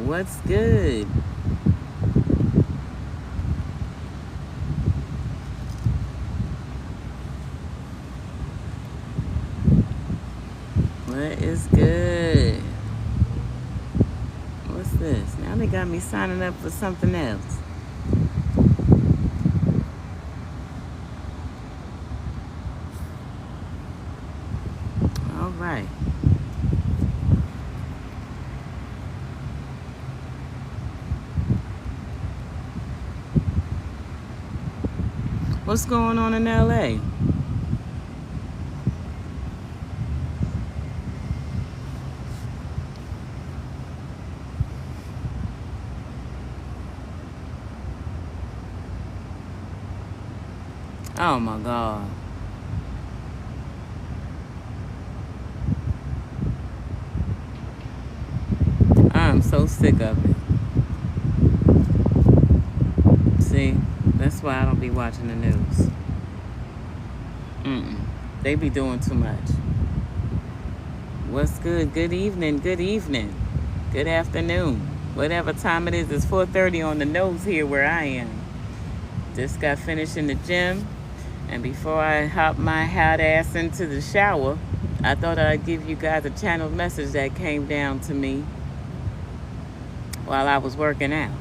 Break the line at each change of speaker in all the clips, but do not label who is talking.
What's good? What is good? What's this? Now they got me signing up for something else. All right. What's going on in LA? Oh my God. I'm so sick of it. See, that's why I don't be watching the news. They be doing too much. What's good? Good evening. Good evening. Good afternoon. Whatever time it is, it's 4:30 on the nose here where I am. Just got finished in the gym. And before I hop my hot ass into the shower, I thought I'd give you guys a channeled message that came down to me while I was working out.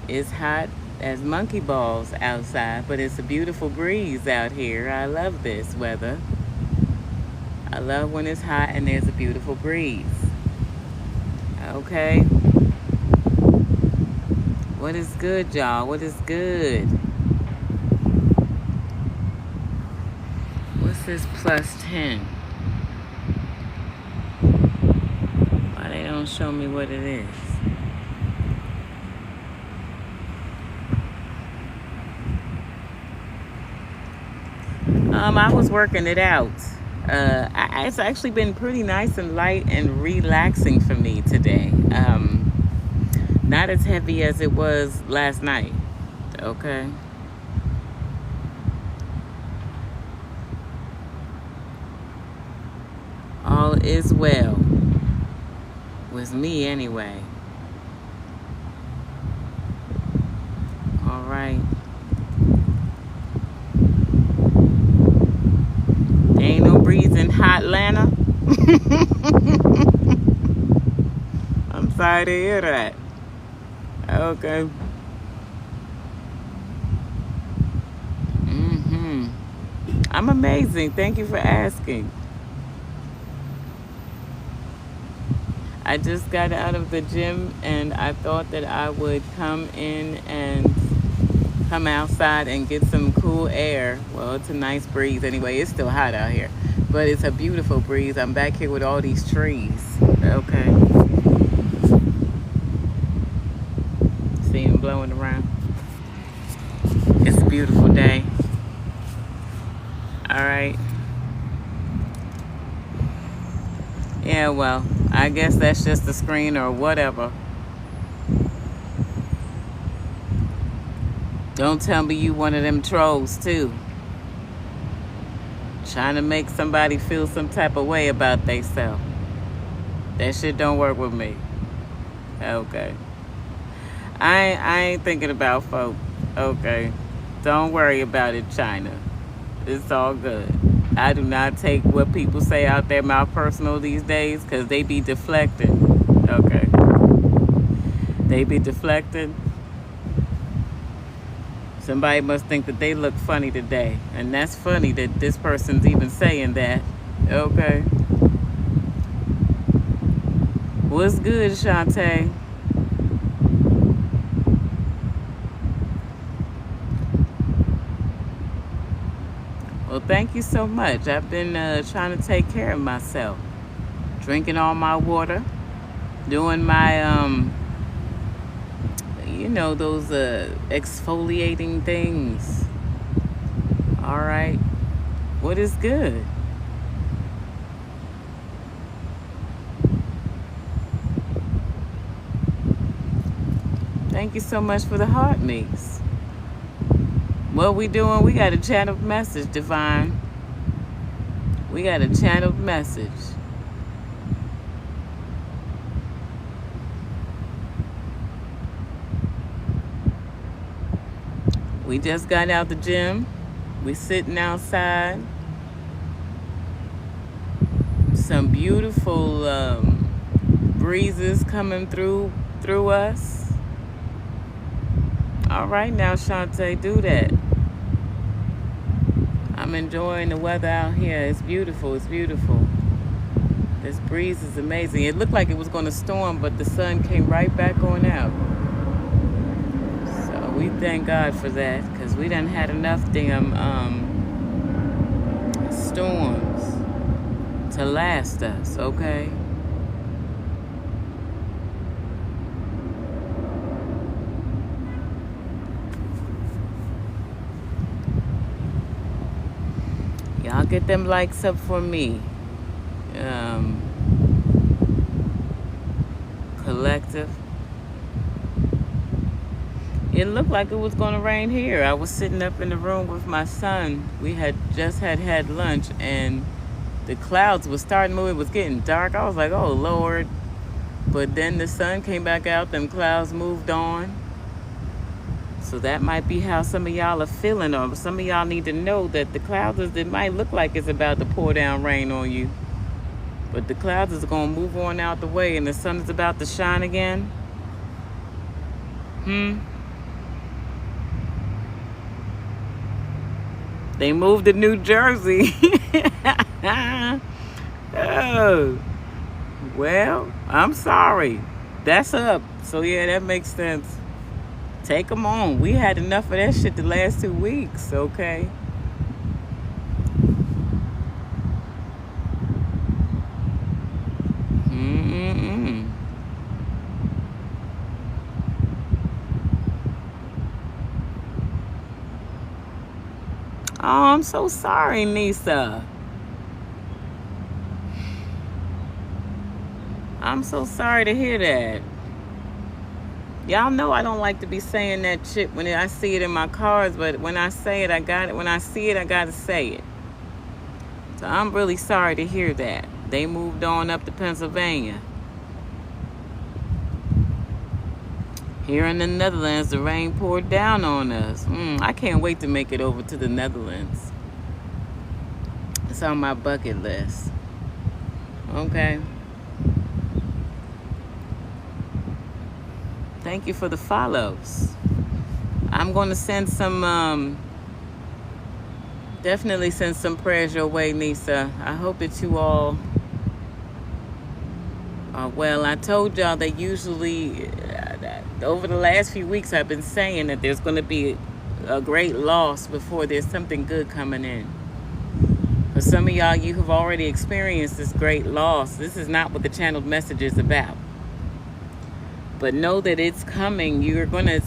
It's hot as monkey balls outside, but it's a beautiful breeze out here. I love this weather. I love when it's hot and there's a beautiful breeze. Okay. What is good, y'all? What is good? What's this +10? Why they don't show me what it is? I was working it out. It's actually been pretty nice and light and relaxing for me today. Not as heavy as it was last night. Okay. All is well. With me anyway. All right. Ain't no breeze in Hotlanta. I'm sorry to hear that. Okay. I'm amazing. Thank you for asking. I just got out of the gym and I thought that I would come in and come outside and get some cool air. Well, it's a nice breeze anyway. It's still hot out here, but it's a beautiful breeze. I'm back here with all these trees. Okay. See them blowing around. It's a beautiful day. All right. Yeah, well, I guess that's just the screen or whatever. Don't tell me you one of them trolls too. Trying to make somebody feel some type of way about themselves. That shit don't work with me. Okay. I ain't thinking about folk. Okay. Don't worry about it, China. It's all good. I do not take what people say out their mouth personal these days because they be deflecting. Okay. They be deflecting. Somebody must think that they look funny today. And that's funny that this person's even saying that. Okay. What's good, Shantae? Well, thank you so much. I've been trying to take care of myself. Drinking all my water. Doing my, those exfoliating things. All right. What is good? Thank you so much for the heart mix. What we doing? We got a channeled message, Divine. We got a channeled message. We just got out the gym. We sitting outside. Some beautiful breezes coming through us. All right now, Shantae, do that. I'm enjoying the weather out here. It's beautiful. It's beautiful. This breeze is amazing. It looked like it was going to storm, but the sun came right back on out. So we thank God for that, because we done had enough damn storms to last us, okay? Y'all get them likes up for me. Collective. It looked like it was going to rain here. I was sitting up in the room with my son. We had just had lunch, and the clouds were starting to move. It was getting dark. I was like, oh, Lord. But then the sun came back out. Them clouds moved on. So that might be how some of y'all are feeling, or some of y'all need to know that the clouds, it might look like it's about to pour down rain on you. But the clouds is going to move on out the way, and the sun is about to shine again. They moved to New Jersey. Oh, well, I'm sorry. That's up. So, yeah, that makes sense. Take them on. We had enough of that shit the last 2 weeks, okay? Oh, I'm so sorry, Nisa. I'm so sorry to hear that. Y'all know I don't like to be saying that shit when I see it in my cards, but when I say it, I got it. When I see it, I gotta say it. So I'm really sorry to hear that. They moved on up to Pennsylvania. Here in the Netherlands, the rain poured down on us. I can't wait to make it over to the Netherlands. It's on my bucket list. Okay. Thank you for the follows. I'm going to send some, definitely send some prayers your way, Nisa. I hope that you all are well. I told y'all that usually, over the last few weeks, I've been saying that there's going to be a great loss before there's something good coming in. For some of y'all, you have already experienced this great loss. This is not what the channeled message is about. But know that it's coming. You're going to,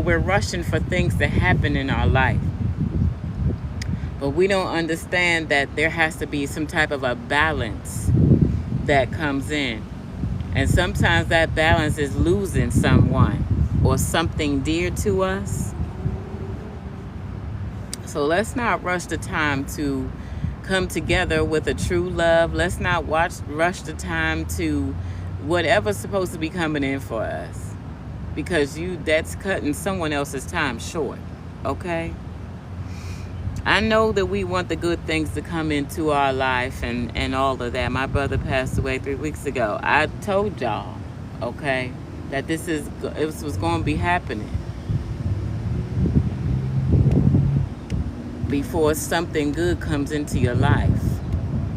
we're rushing for things to happen in our life. But we don't understand that there has to be some type of a balance that comes in. And sometimes that balance is losing someone or something dear to us. So let's not rush the time to come together with a true love. Let's not rush the time to whatever's supposed to be coming in for us, because that's cutting someone else's time short. Okay? I know that we want the good things to come into our life and all of that. My brother passed away 3 weeks ago. I told y'all, okay, that it was going to be happening before something good comes into your life.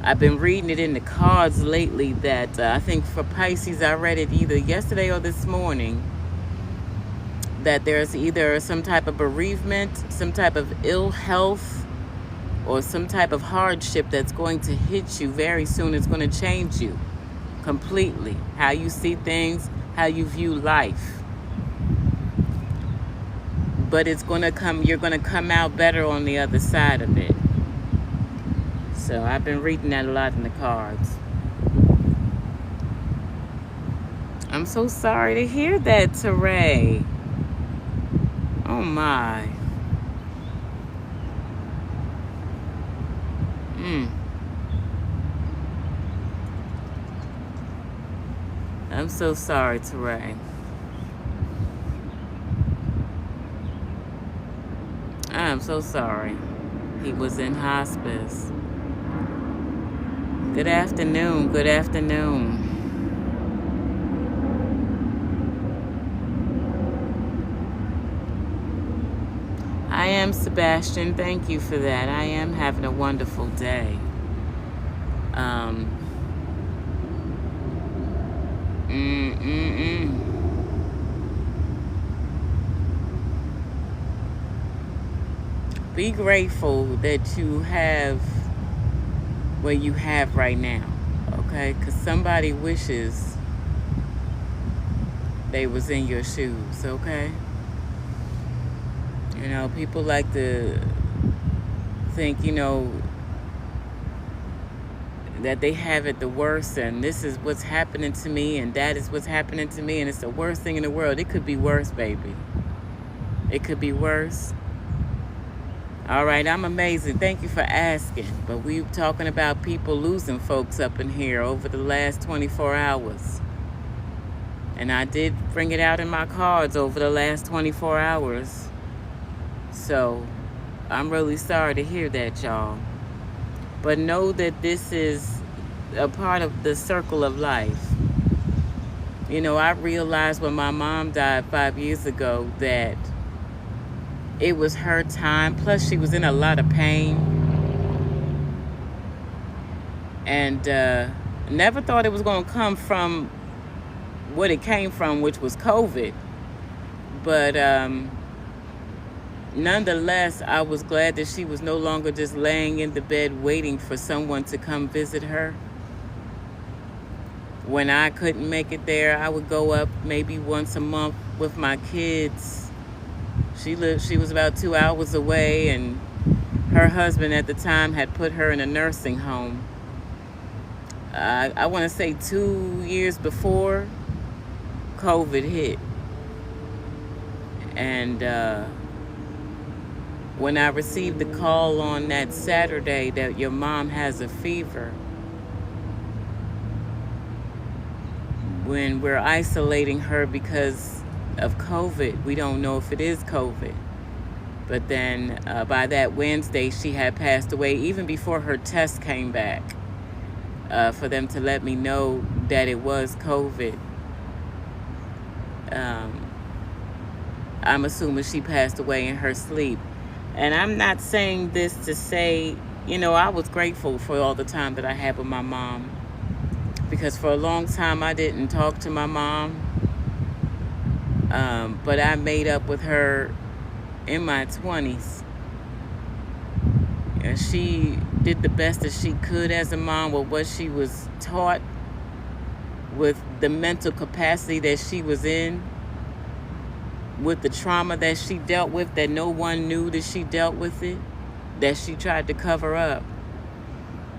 I've been reading it in the cards lately that I think for Pisces, I read it either yesterday or this morning, that there's either some type of bereavement, some type of ill health, or some type of hardship that's going to hit you very soon. It's going to change you completely. How you see things, how you view life. But it's going to come, you're going to come out better on the other side of it. So I've been reading that a lot in the cards. I'm so sorry to hear that, Teray. Oh my. I'm so sorry, Teray. I am so sorry. He was in hospice. Good afternoon. Good afternoon. I am Sebastian. Thank you for that. I am having a wonderful day. Um, mm, mm, mm. Be grateful that you have what you have right now, okay? Because somebody wishes they was in your shoes, okay? You know, people like to think, you know, that they have it the worst, and this is what's happening to me, and that is what's happening to me, and it's the worst thing in the world. It could be worse, baby. It could be worse. All right, I'm amazing. Thank you for asking. But we're talking about people losing folks up in here over the last 24 hours. And I did bring it out in my cards over the last 24 hours. So I'm really sorry to hear that, y'all. But know that this is a part of the circle of life. You know, I realized when my mom died 5 years ago that it was her time. Plus, she was in a lot of pain. And never thought it was going to come from what it came from, which was COVID. But nonetheless, I was glad that she was no longer just laying in the bed waiting for someone to come visit her. When I couldn't make it there, I would go up maybe once a month with my kids. She was about 2 hours away, and her husband at the time had put her in a nursing home. I want to say 2 years before COVID hit. And when I received the call on that Saturday that your mom has a fever, when we're isolating her because of COVID, we don't know if it is COVID. But then by that Wednesday, she had passed away even before her test came back, for them to let me know that it was COVID. I'm assuming she passed away in her sleep. And I'm not saying this to say, you know, I was grateful for all the time that I had with my mom. Because for a long time, I didn't talk to my mom. But I made up with her in my 20s. And she did the best that she could as a mom with what she was taught, with the mental capacity that she was in, with the trauma that she dealt with that no one knew that she dealt with it, that she tried to cover up.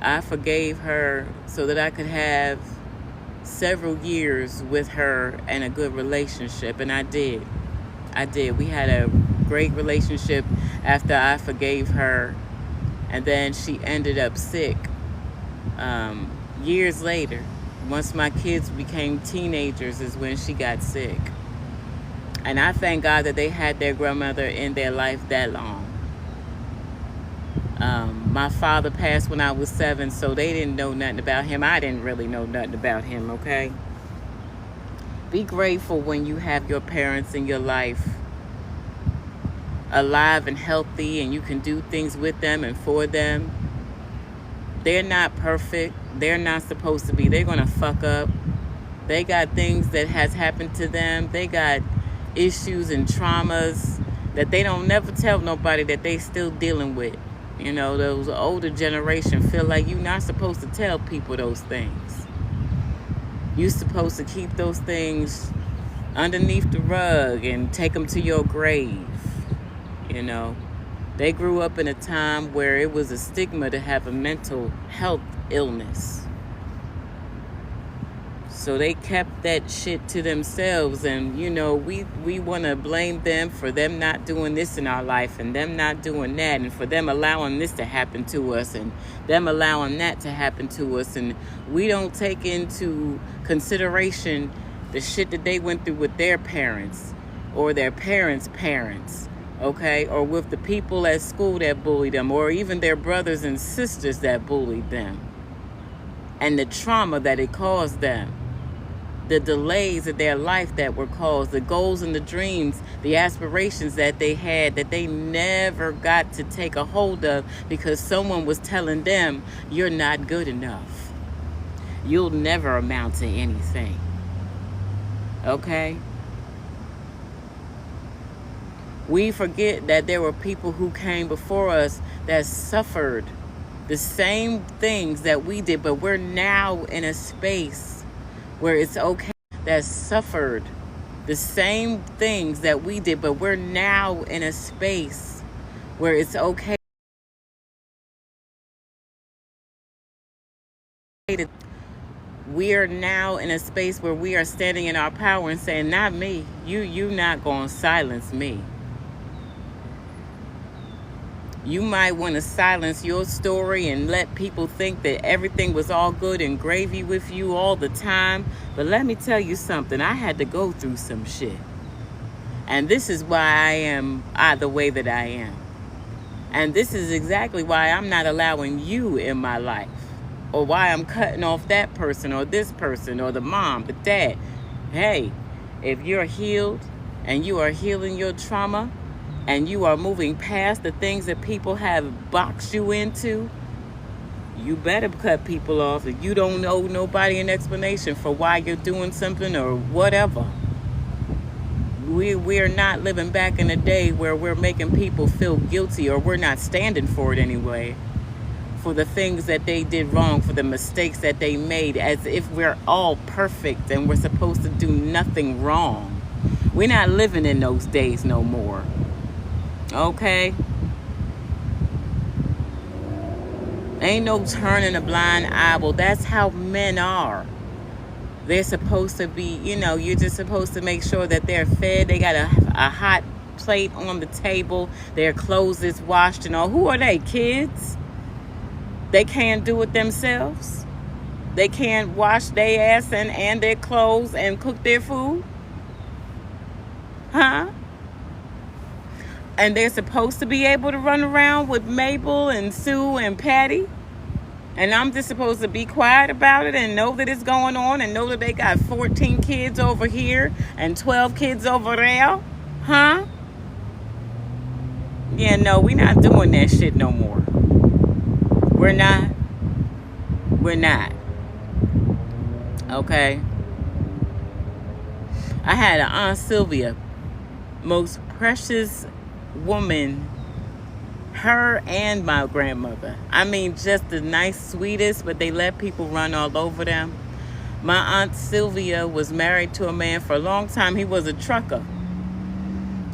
I forgave her so that I could have several years with her and a good relationship, and I did. We had a great relationship after I forgave her, and then she ended up sick years later. Once my kids became teenagers is when she got sick. And I thank God that they had their grandmother in their life that long. My father passed when I was 7, so they didn't know nothing about him. I didn't really know nothing about him, okay? Be grateful when you have your parents in your life alive and healthy, and you can do things with them and for them. They're not perfect. They're not supposed to be. They're going to fuck up. They got things that has happened to them. They got issues and traumas that they don't never tell nobody that they still dealing with. You know, those older generation feel like you're not supposed to tell people those things. You're supposed to keep those things underneath the rug and take them to your grave. You know, they grew up in a time where it was a stigma to have a mental health illness. So they kept that shit to themselves, and you know, we want to blame them for them not doing this in our life and them not doing that, and for them allowing this to happen to us and them allowing that to happen to us, and we don't take into consideration the shit that they went through with their parents or their parents' parents okay, or with the people at school that bullied them, or even their brothers and sisters that bullied them, and the trauma that it caused them, the delays of their life that were caused, the goals and the dreams, the aspirations that they had that they never got to take a hold of because someone was telling them, you're not good enough. You'll never amount to anything. Okay? We forget that there were people who came before us that suffered the same things that we did, but we're now in a space where it's okay, that suffered the same things that we did, but we're now in a space where it's okay. We are now in a space where we are standing in our power and saying, not me. You not going to silence me. You might want to silence your story and let people think that everything was all good and gravy with you all the time. But let me tell you something. I had to go through some shit. And this is why I am the way that I am. And this is exactly why I'm not allowing you in my life. Or why I'm cutting off that person or this person or the mom, the dad. Hey, if you're healed and you are healing your trauma, and you are moving past the things that people have boxed you into, you better cut people off. If you don't owe nobody an explanation for why you're doing something or whatever. We're not living back in a day where we're making people feel guilty, or we're not standing for it anyway, for the things that they did wrong, for the mistakes that they made, as if we're all perfect and we're supposed to do nothing wrong. We're not living in those days no more. Okay? Ain't no turning a blind eye. Well, that's how men are. They're supposed to be, you're just supposed to make sure that they're fed. They got a hot plate on the table. Their clothes is washed and all. Who are they, kids? They can't do it themselves? They can't wash their ass and their clothes and cook their food? Huh? And they're supposed to be able to run around with Mabel and Sue and Patty. And I'm just supposed to be quiet about it and know that it's going on and know that they got 14 kids over here and 12 kids over there. Huh? Yeah, no, we're not doing that shit no more. We're not. We're not. Okay? I had an Aunt Sylvia, most precious woman, her and my grandmother. I mean, just the nice, sweetest, but they let people run all over them. My Aunt Sylvia was married to a man for a long time. He was a trucker.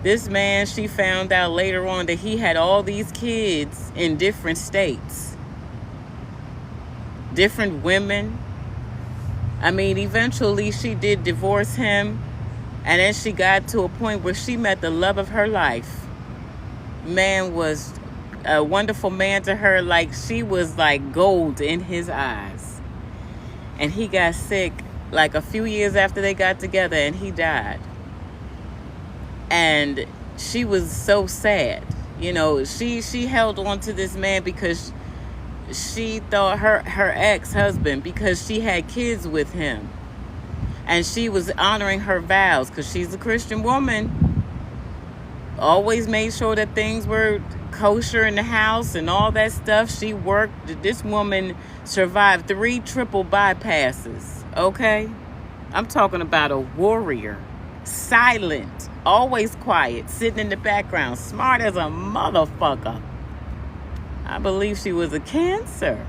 This man, she found out later on that he had all these kids in different states, different women. I mean, eventually she did divorce him, and then she got to a point where she met the love of her life. Man was a wonderful man to her, like she was like gold in his eyes. And he got sick like a few years after they got together, and he died. And she was so sad. She held on to this man because she thought her ex-husband, because she had kids with him, and she was honoring her vows because she's a Christian woman. Always made sure that things were kosher in the house and all that stuff. She worked. This woman survived 3 triple bypasses. Okay? I'm talking about a warrior. Silent. Always quiet. Sitting in the background. Smart as a motherfucker. I believe she was a Cancer.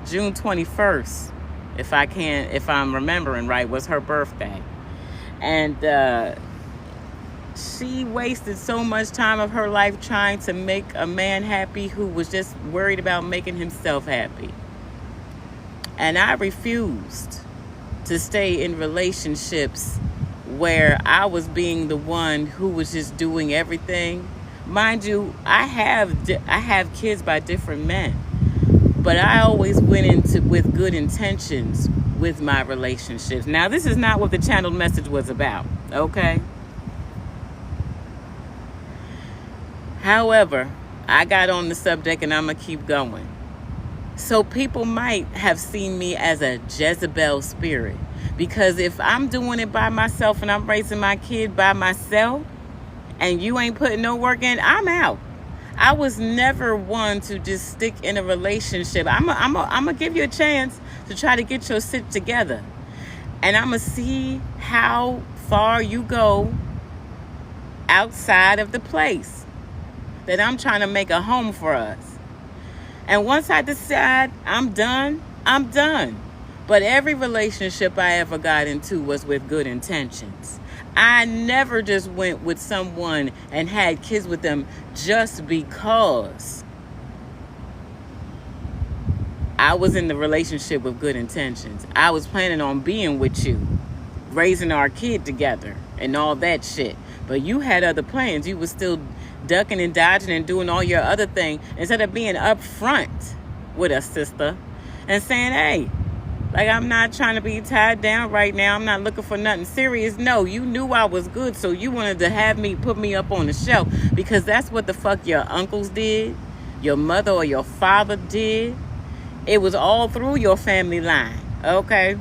June 21st. If I'm remembering right, was her birthday. And, she wasted so much time of her life trying to make a man happy who was just worried about making himself happy. And I refused to stay in relationships where I was being the one who was just doing everything. Mind you, I have kids by different men, but I always went into with good intentions with my relationships. Now, this is not what the channeled message was about, okay? However, I got on the subject and I'm going to keep going. So people might have seen me as a Jezebel spirit. Because if I'm doing it by myself and I'm raising my kid by myself and you ain't putting no work in, I'm out. I was never one to just stick in a relationship. I'm going to give you a chance to try to get your shit together. And I'm going to see how far you go outside of the place that I'm trying to make a home for us. And once I decide I'm done, I'm done. But every relationship I ever got into was with good intentions. I never just went with someone and had kids with them just because I was in the relationship with good intentions. I was planning on being with you, raising our kid together and all that shit. But you had other plans. You were still ducking and dodging and doing all your other thing instead of being upfront with us, sister, and saying, hey, like, I'm not trying to be tied down right now. I'm not looking for nothing serious. No, you knew I was good, so you wanted to have me put me up on the shelf because that's what the fuck your uncles did, your mother or your father did. It was all through your family line. Okay?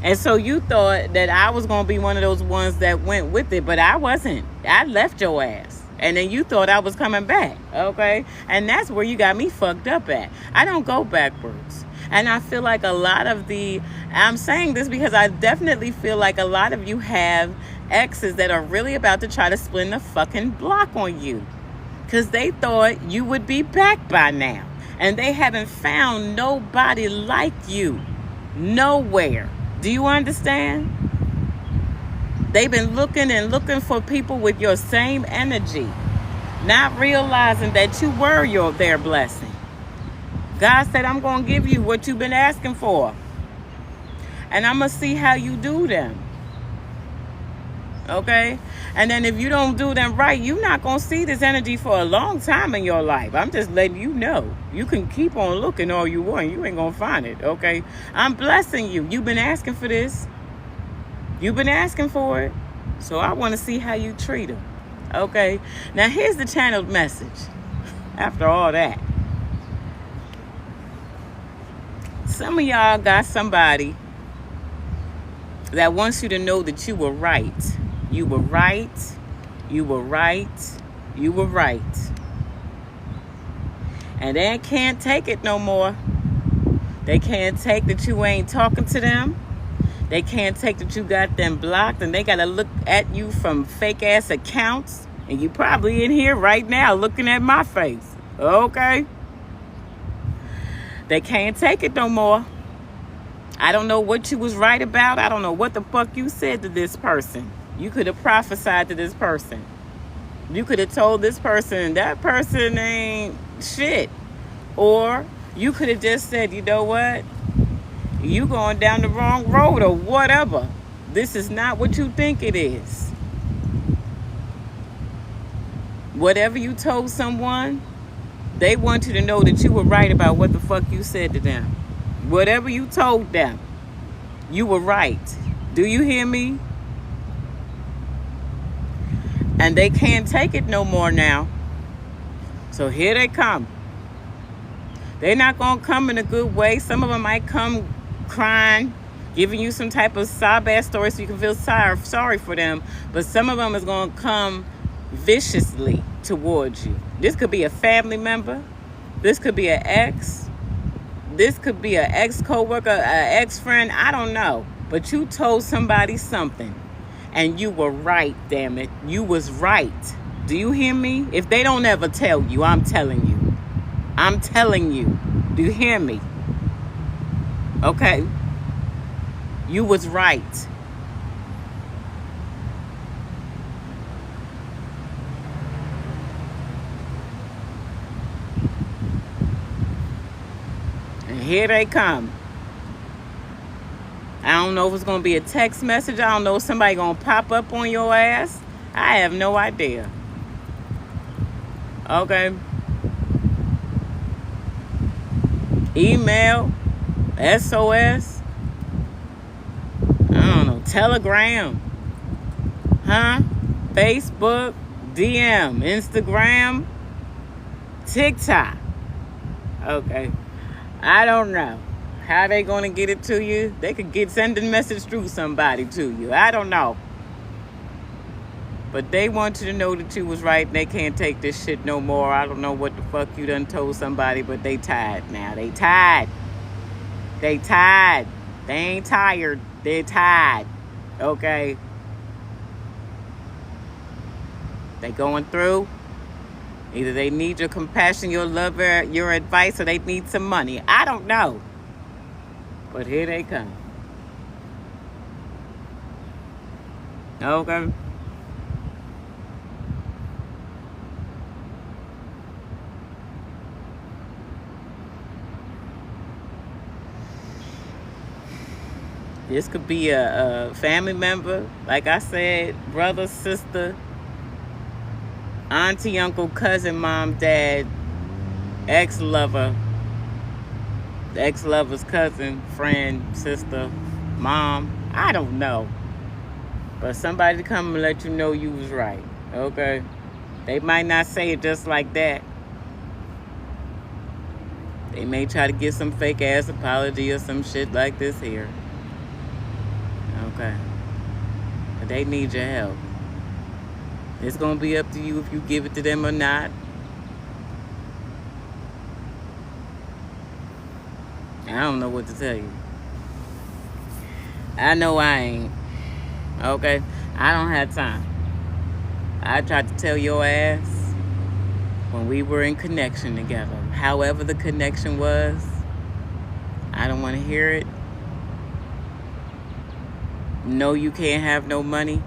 And so you thought that I was going to be one of those ones that went with it, but I wasn't. I left your ass. And then you thought I was coming back, okay? And that's where you got me fucked up at. I don't go backwards. And I feel like I'm saying this because I definitely feel like a lot of you have exes that are really about to try to spin the fucking block on you. Because they thought you would be back by now. And they haven't found nobody like you. Nowhere. Do you understand? They've been looking and looking for people with your same energy, not realizing that you were their blessing. God said, I'm going to give you what you've been asking for. And I'm going to see how you do them. Okay? And then if you don't do them right, you're not going to see this energy for a long time in your life. I'm just letting you know. You can keep on looking all you want. You ain't going to find it. Okay? I'm blessing you. You've been asking for this. You've been asking for it. So I want to see how you treat them. Okay? Now here's the channeled message. After all that. Some of y'all got somebody that wants you to know that you were right. You were right. You were right. You were right. And they can't take it no more. They can't take that you ain't talking to them. They can't take that you got them blocked, and they got to look at you from fake-ass accounts. And you probably in here right now looking at my face. Okay? They can't take it no more. I don't know what you was right about. I don't know what the fuck you said to this person. You could have prophesied to this person. You could have told this person, that person ain't shit. Or you could have just said, you know what? You going down the wrong road or whatever. This is not what you think it is. Whatever you told someone, they want you to know that you were right about what the fuck you said to them. Whatever you told them, you were right. Do you hear me? And they can't take it no more now. So here they come. They're not going to come in a good way. Some of them might come crying, giving you some type of sob-ass story so you can feel sorry for them. But some of them is going to come viciously towards you. This could be a family member. This could be an ex. This could be an ex-coworker, an ex-friend. I don't know. But you told somebody something. And you were right, damn it. You was right. Do you hear me? If they don't ever tell you, I'm telling you. I'm telling you. Do you hear me? Okay. You was right. And here they come. I don't know if it's going to be a text message. I don't know if somebody going to pop up on your ass. I have no idea. Okay. Email. SOS. I don't know. Telegram. Huh? Facebook, DM, Instagram, TikTok. Okay. I don't know how they gonna get it to you. They could send a message through somebody to you. I don't know. But they want you to know that you was right and they can't take this shit no more. I don't know what the fuck you done told somebody, but they tired now. They tired. They tired. They ain't tired. They're tired. Okay? They going through. Either they need your compassion, your love, your advice, or they need some money. I don't know. But here they come. Okay? This could be a family member, like I said, brother, sister, auntie, uncle, cousin, mom, dad, ex-lover, ex-lover's cousin, friend, sister, mom. I don't know. But somebody to come and let you know you was right. Okay? They might not say it just like that. They may try to get some fake ass apology or some shit like this here. Okay. But they need your help. It's going to be up to you if you give it to them or not. I don't know what to tell you. I know I ain't. Okay? I don't have time. I tried to tell your ass when we were in connection together. However the connection was, I don't want to hear it. No, you can't have no money.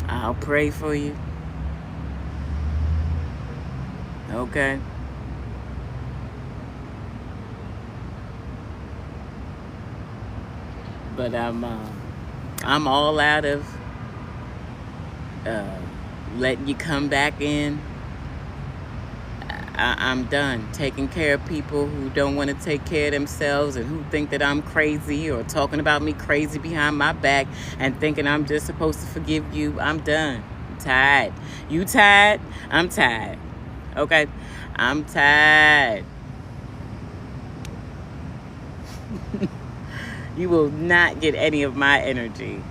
I'll pray for you. Okay? But I'm all out of letting you come back in. I'm done taking care of people who don't want to take care of themselves and who think that I'm crazy or talking about me crazy behind my back and thinking I'm just supposed to forgive you. I'm done. I'm tired. You tired? I'm tired. Okay? I'm tired. You will not get any of my energy.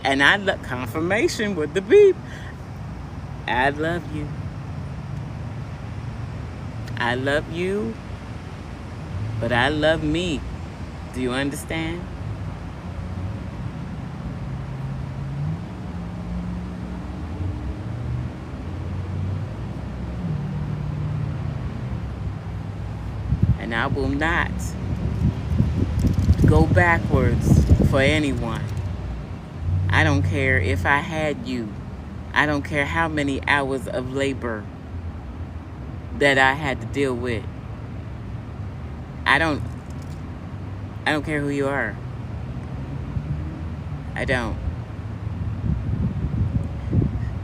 And I love confirmation with the beep. I love you. I love you, but I love me. Do you understand? And I will not go backwards for anyone. I don't care if I had you. I don't care how many hours of labor that I had to deal with. I don't care who you are. I don't.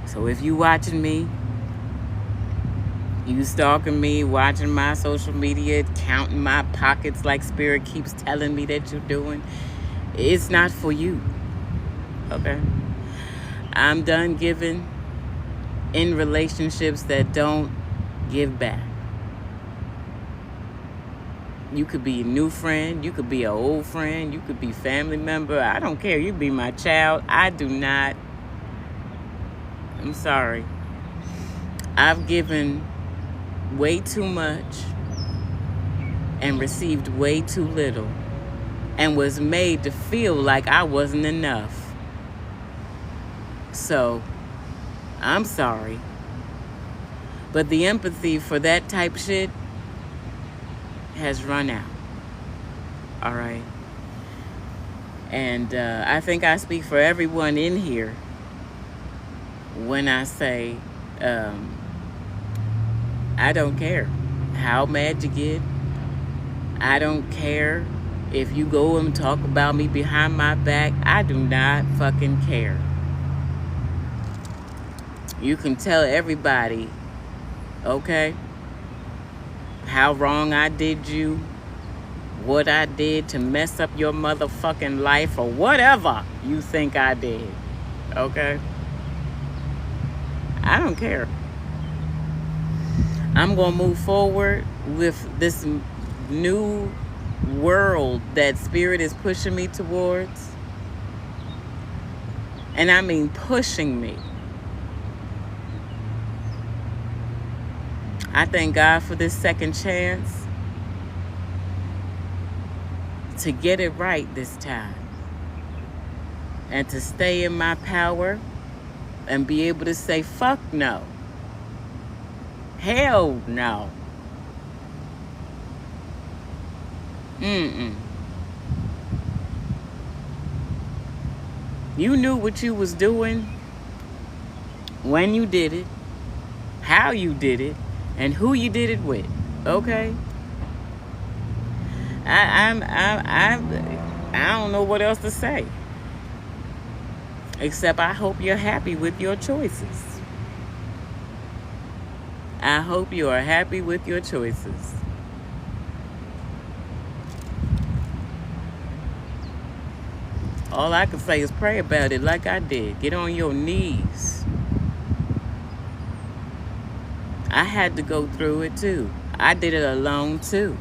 So if you watching me, you stalking me, watching my social media, counting my pockets like Spirit keeps telling me that you're doing, it's not for you. Okay? I'm done giving in relationships that don't give back. You could be a new friend. You could be an old friend. You could be family member. I don't care. You be my child. I do not. I'm sorry. I've given way too much and received way too little and was made to feel like I wasn't enough. So, I'm sorry. But the empathy for that type shit has run out. All right? And I think I speak for everyone in here when I say, I don't care how mad you get. I don't care if you go and talk about me behind my back. I do not fucking care. You can tell everybody, okay, how wrong I did you, what I did to mess up your motherfucking life or whatever you think I did. Okay? I don't care. I'm going to move forward with this new world that Spirit is pushing me towards. And I mean pushing me. I thank God for this second chance to get it right this time. And to stay in my power and be able to say, fuck no. Hell no. You knew what you was doing, when you did it, how you did it, and who you did it with. Okay? I don't know what else to say. Except I hope you're happy with your choices. I hope you are happy with your choices. All I can say is pray about it like I did. Get on your knees. I had to go through it too. I did it alone too.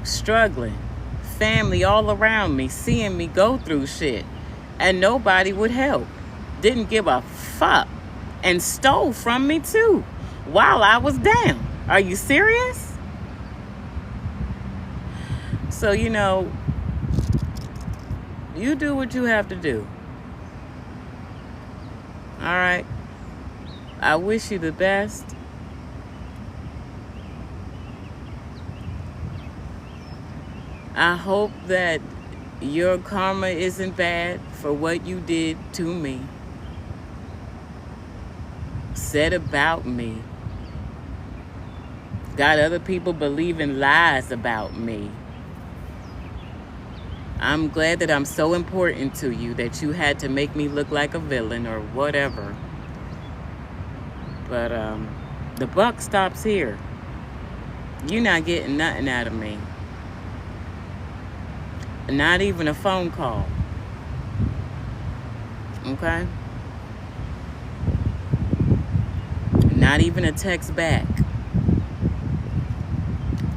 Struggling. Family all around me, seeing me go through shit. And nobody would help. Didn't give a fuck. And stole from me too. While I was down. Are you serious? So, you know, you do what you have to do. All right. I wish you the best. I hope that your karma isn't bad for what you did to me, said about me, got other people believing lies about me. I'm glad that I'm so important to you that you had to make me look like a villain or whatever. But the buck stops here. You're not getting nothing out of me. Not even a phone call. Okay? Not even a text back.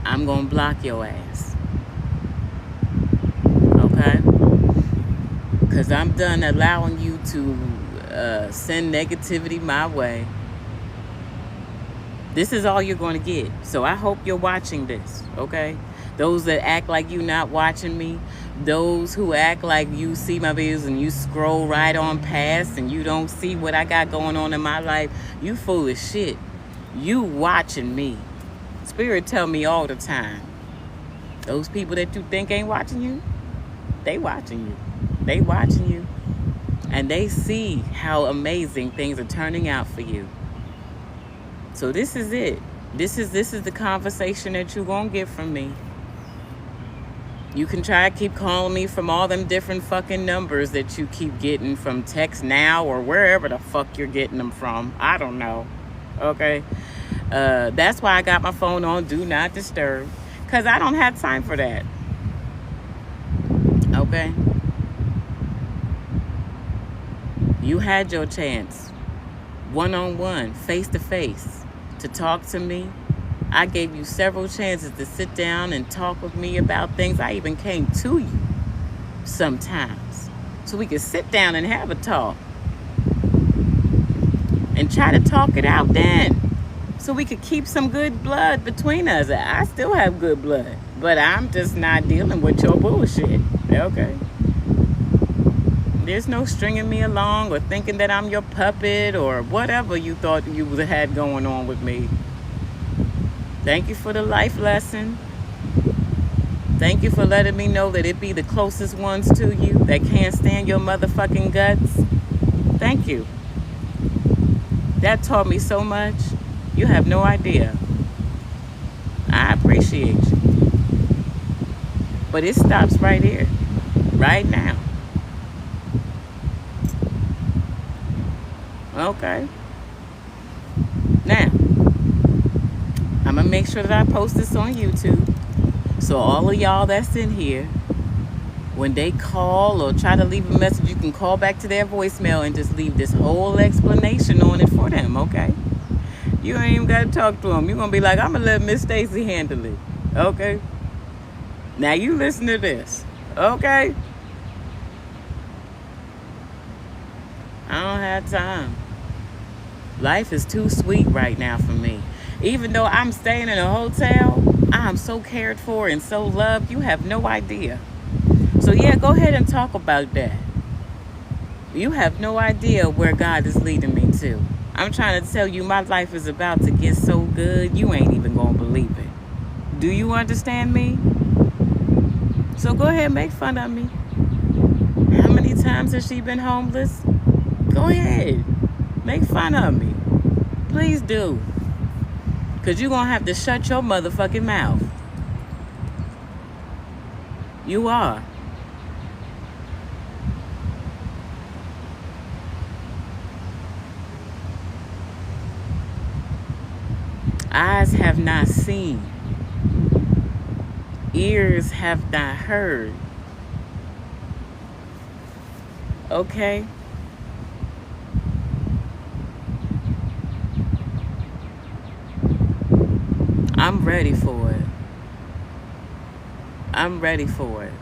I'm gonna block your ass. Okay? Because I'm done allowing you to send negativity my way. This is all you're going to get. So I hope you're watching this, okay? Those that act like you not watching me, those who act like you see my videos and you scroll right on past and you don't see what I got going on in my life, you full of shit. You watching me. Spirit tell me all the time. Those people that you think ain't watching you, they watching you. They watching you. And they see how amazing things are turning out for you. So this is it. This is the conversation that you're going to get from me. You can try to keep calling me from all them different fucking numbers that you keep getting from Text Now or wherever the fuck you're getting them from. I don't know. Okay? That's why I got my phone on Do Not Disturb. Because I don't have time for that. Okay? You had your chance. One-on-one, face-to-face, to talk to me. I gave you several chances to sit down and talk with me about things. I even came to you sometimes so we could sit down and have a talk and try to talk it out then so we could keep some good blood between us. I still have good blood, but I'm just not dealing with your bullshit. Okay? There's no stringing me along or thinking that I'm your puppet or whatever you thought you had going on with me. Thank you for the life lesson. Thank you for letting me know that it be the closest ones to you that can't stand your motherfucking guts. Thank you. That taught me so much. You have no idea. I appreciate you. But it stops right here. Right now. Okay. Now, I'm going to make sure that I post this on YouTube So all of y'all that's in here, when they call or try to leave a message, you can call back to their voicemail and just leave this whole explanation on it for them, okay? You ain't even got to talk to them. You're going to be like, I'm going to let Miss Stacy handle it, okay? Now you listen to this, okay? I don't have time. Life is too sweet right now for me. Even though I'm staying in a hotel, I'm so cared for and so loved, you have no idea. So yeah, go ahead and talk about that. You have no idea where God is leading me to. I'm trying to tell you my life is about to get so good, you ain't even gonna believe it. Do you understand me? So go ahead and make fun of me. How many times has she been homeless? Go ahead. Make fun of me. Please do. Because you're going to have to shut your motherfucking mouth. You are. Eyes have not seen. Ears have not heard. Okay? I'm ready for it. I'm ready for it.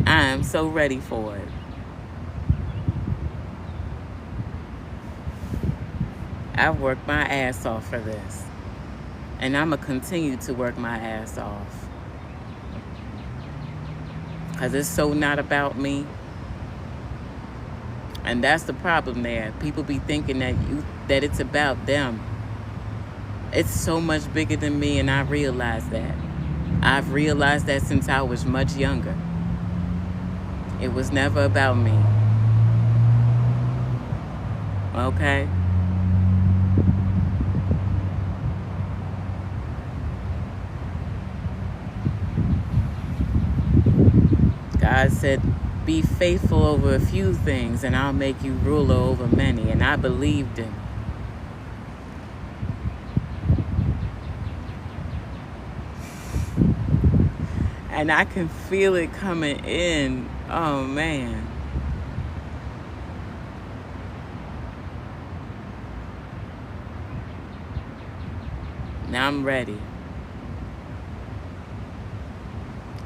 I am so ready for it. I've worked my ass off for this. And I'm going to continue to work my ass off. Because it's so not about me. And that's the problem there. People be thinking that it's about them. It's so much bigger than me, and I realize that. I've realized that since I was much younger. It was never about me. Okay? God said, be faithful over a few things and I'll make you ruler over many. And I believed him. And I can feel it coming in. Oh, man. Now I'm ready.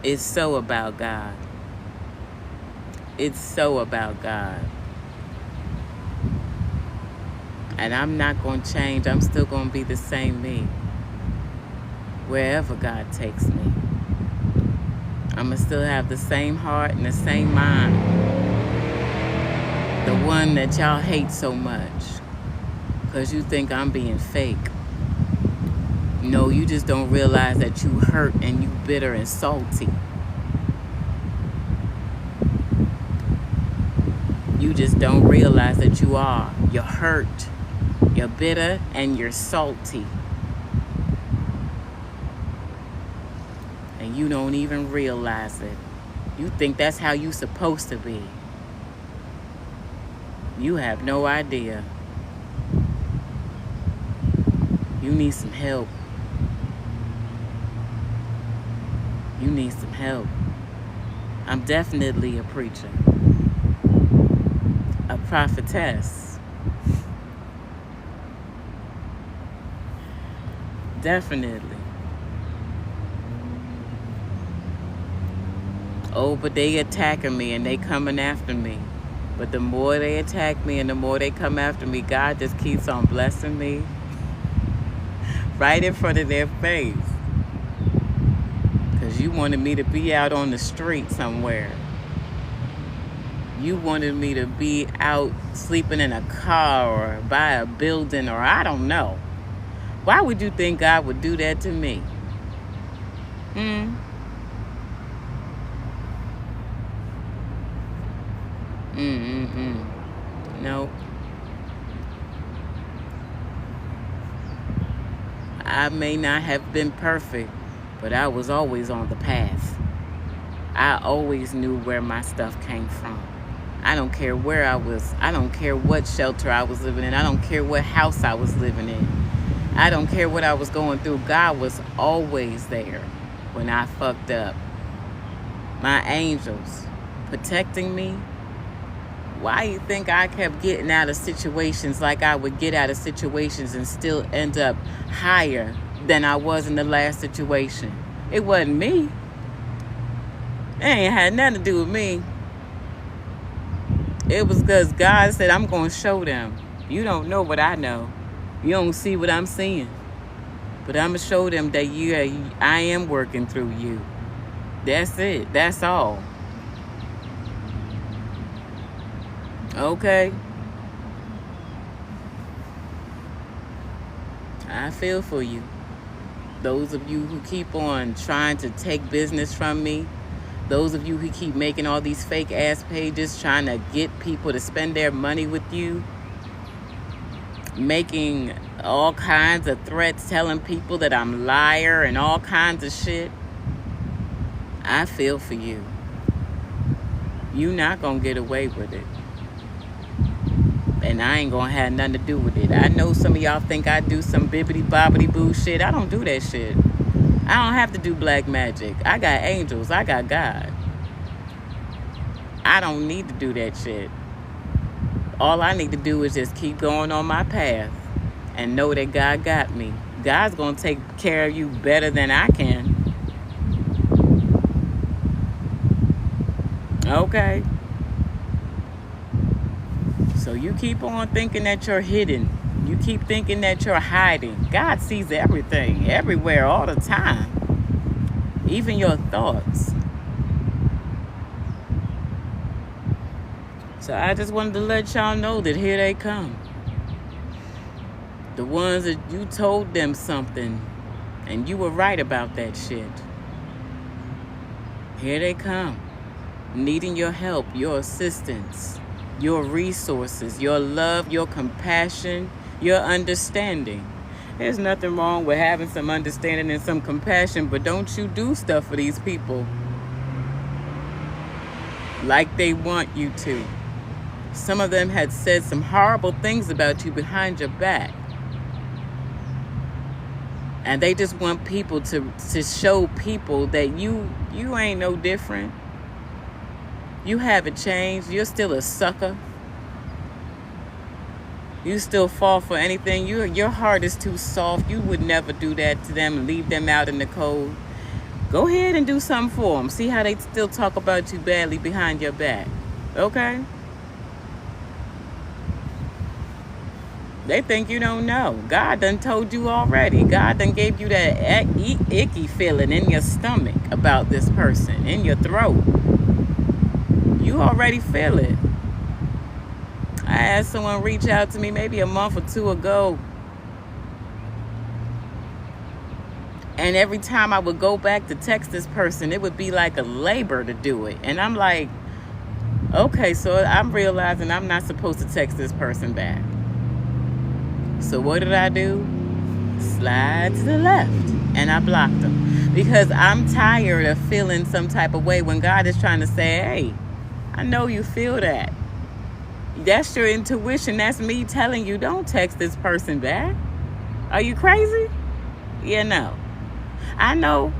It's so about God. It's so about God. And I'm not going to change. I'm still going to be the same me. Wherever God takes me. I'm going to still have the same heart and the same mind. The one that y'all hate so much. Because you think I'm being fake. No, you just don't realize that you hurt and you bitter and salty. You just don't realize that you are. You're hurt, you're bitter, and you're salty. And you don't even realize it. You think that's how you're supposed to be. You have no idea. You need some help. You need some help. I'm definitely a preacher. A prophetess. Definitely. Oh, but they attacking me and they coming after me. But the more they attack me and the more they come after me, God just keeps on blessing me. Right in front of their face. Because you wanted me to be out on the street somewhere. You wanted me to be out sleeping in a car or by a building or I don't know. Why would you think God would do that to me? No. I may not have been perfect, but I was always on the path. I always knew where my stuff came from. I don't care where I was. I don't care what shelter I was living in. I don't care what house I was living in. I don't care what I was going through. God was always there when I fucked up. My angels protecting me. Why you think I kept getting out of situations like I would get out of situations and still end up higher than I was in the last situation? It wasn't me. It ain't had nothing to do with me. It was because God said, I'm going to show them. You don't know what I know. You don't see what I'm seeing. But I'm going to show them that I am working through you. That's it. That's all. Okay? I feel for you. Those of you who keep on trying to take business from me, those of you who keep making all these fake ass pages trying to get people to spend their money with you, making all kinds of threats, telling people that I'm a liar and all kinds of shit, I feel for you. You not gonna get away with it. And I ain't gonna have nothing to do with it. I know some of y'all think I do some bibbity bobbity boo shit. I don't do that shit. I don't have to do black magic. I got angels. I got God. I don't need to do that shit. All I need to do is just keep going on my path and know that God got me. God's gonna take care of you better than I can. Okay? So you keep on thinking that you're hidden. You keep thinking that you're hiding. God sees everything, everywhere, all the time. Even your thoughts. So I just wanted to let y'all know that here they come. The ones that you told them something and you were right about that shit. Here they come. Needing your help, your assistance, your resources, your love, your compassion, your understanding. There's nothing wrong with having some understanding and some compassion, but don't you do stuff for these people like they want you to. Some of them had said some horrible things about you behind your back. And they just want people to show people that you ain't no different. You haven't changed. You're still a sucker. You still fall for anything. Your heart is too soft. You would never do that to them and leave them out in the cold. Go ahead and do something for them. See how they still talk about you badly behind your back. Okay? They think you don't know. God done told you already. God done gave you that icky feeling in your stomach about this person, in your throat. You already feel it. I had someone reach out to me maybe a month or two ago. And every time I would go back to text this person, it would be like a labor to do it. And I'm like, okay, so I'm realizing I'm not supposed to text this person back. So what did I do? Slide to the left. And I blocked them. Because I'm tired of feeling some type of way when God is trying to say, hey, I know you feel that. That's your intuition. That's me telling you, don't text this person back. Are you crazy? Yeah, no. I know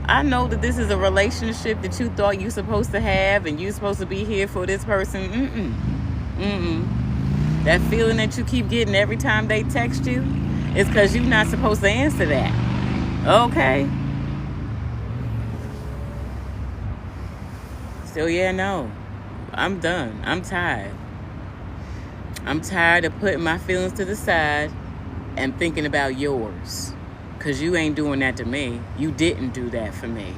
that this is a relationship that you thought you're supposed to have and you're supposed to be here for this person. That feeling that you keep getting every time they text you is because you're not supposed to answer that. Okay? So yeah, no. I'm done. I'm tired. I'm tired of putting my feelings to the side and thinking about yours. Because you ain't doing that to me. You didn't do that for me.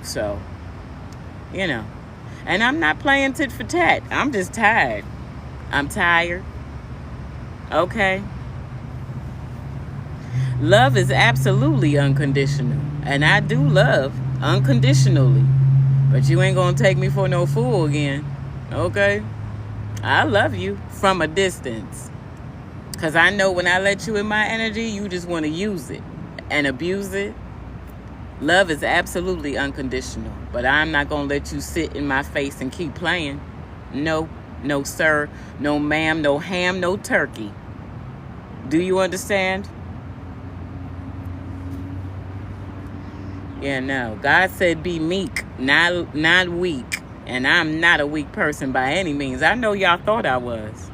So, you know. And I'm not playing tit for tat. I'm just tired. I'm tired. Okay? Love is absolutely unconditional. And I do love unconditionally. But you ain't gonna take me for no fool again. Okay? I love you from a distance. Because I know when I let you in my energy, you just want to use it and abuse it. Love is absolutely unconditional. But I'm not going to let you sit in my face and keep playing. No, no, sir. No, ma'am. No ham, no turkey. Do you understand? Yeah, no. God said be meek, not weak. And I'm not a weak person by any means. I know y'all thought I was.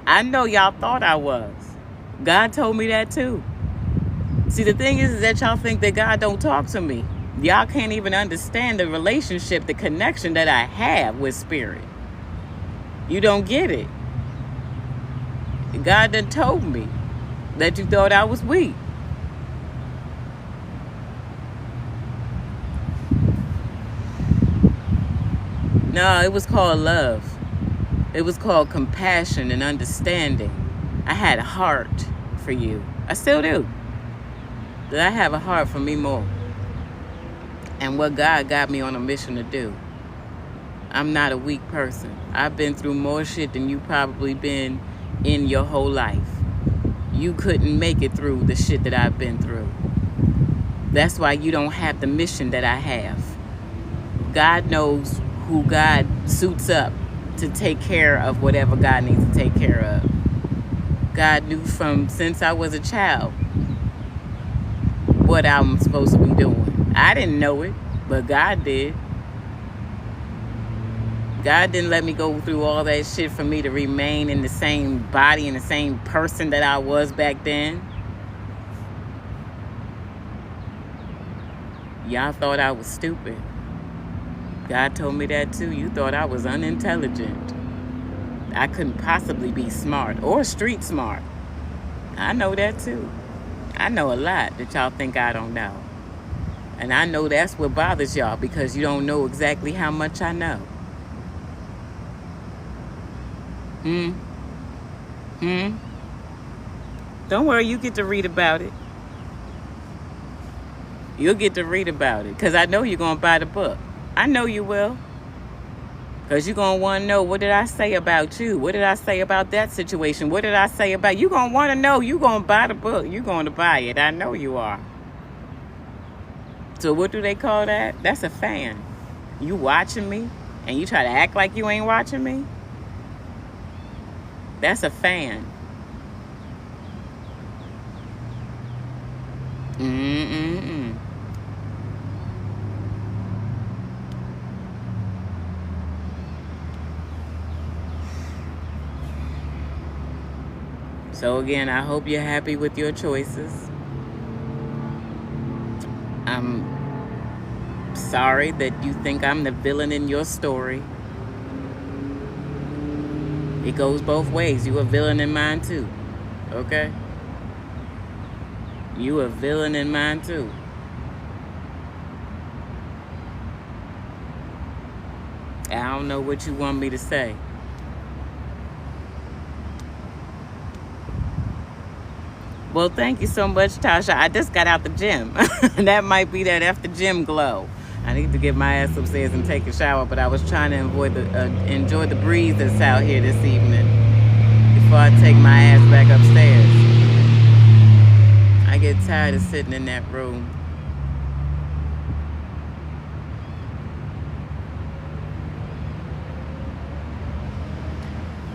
I know y'all thought I was. God told me that too. See, the thing is that y'all think that God don't talk to me. Y'all can't even understand the relationship, the connection that I have with spirit. You don't get it. God done told me that you thought I was weak. No, it was called love. It was called compassion and understanding. I had a heart for you. I still do. But I have a heart for me more. And what God got me on a mission to do. I'm not a weak person. I've been through more shit than you probably been in your whole life. You couldn't make it through the shit that I've been through. That's why you don't have the mission that I have. God knows who God suits up to take care of whatever God needs to take care of. God knew since I was a child what I'm supposed to be doing. I didn't know it, but God did. God didn't let me go through all that shit for me to remain in the same body and the same person that I was back then. Y'all thought I was stupid. God told me that too. You thought I was unintelligent. I couldn't possibly be smart or street smart. I know that too. I know a lot that y'all think I don't know. And I know that's what bothers y'all because you don't know exactly how much I know. Don't worry, you get to read about it. You'll get to read about it because I know you're going to buy the book. I know you will. Because you're going to want to know, what did I say about you? What did I say about that situation? What did I say about you? You're going to want to know. You're going to buy the book. You're going to buy it. I know you are. So what do they call that? That's a fan. You watching me and you try to act like you ain't watching me? That's a fan. So again, I hope you're happy with your choices. I'm sorry that you think I'm the villain in your story. It goes both ways. You a villain in mine too. Okay? You a villain in mine too. I don't know what you want me to say. Well, thank you so much, Tasha. I just got out the gym. That might be that after gym glow. I need to get my ass upstairs and take a shower, but I was trying to enjoy the breeze that's out here this evening before I take my ass back upstairs. I get tired of sitting in that room.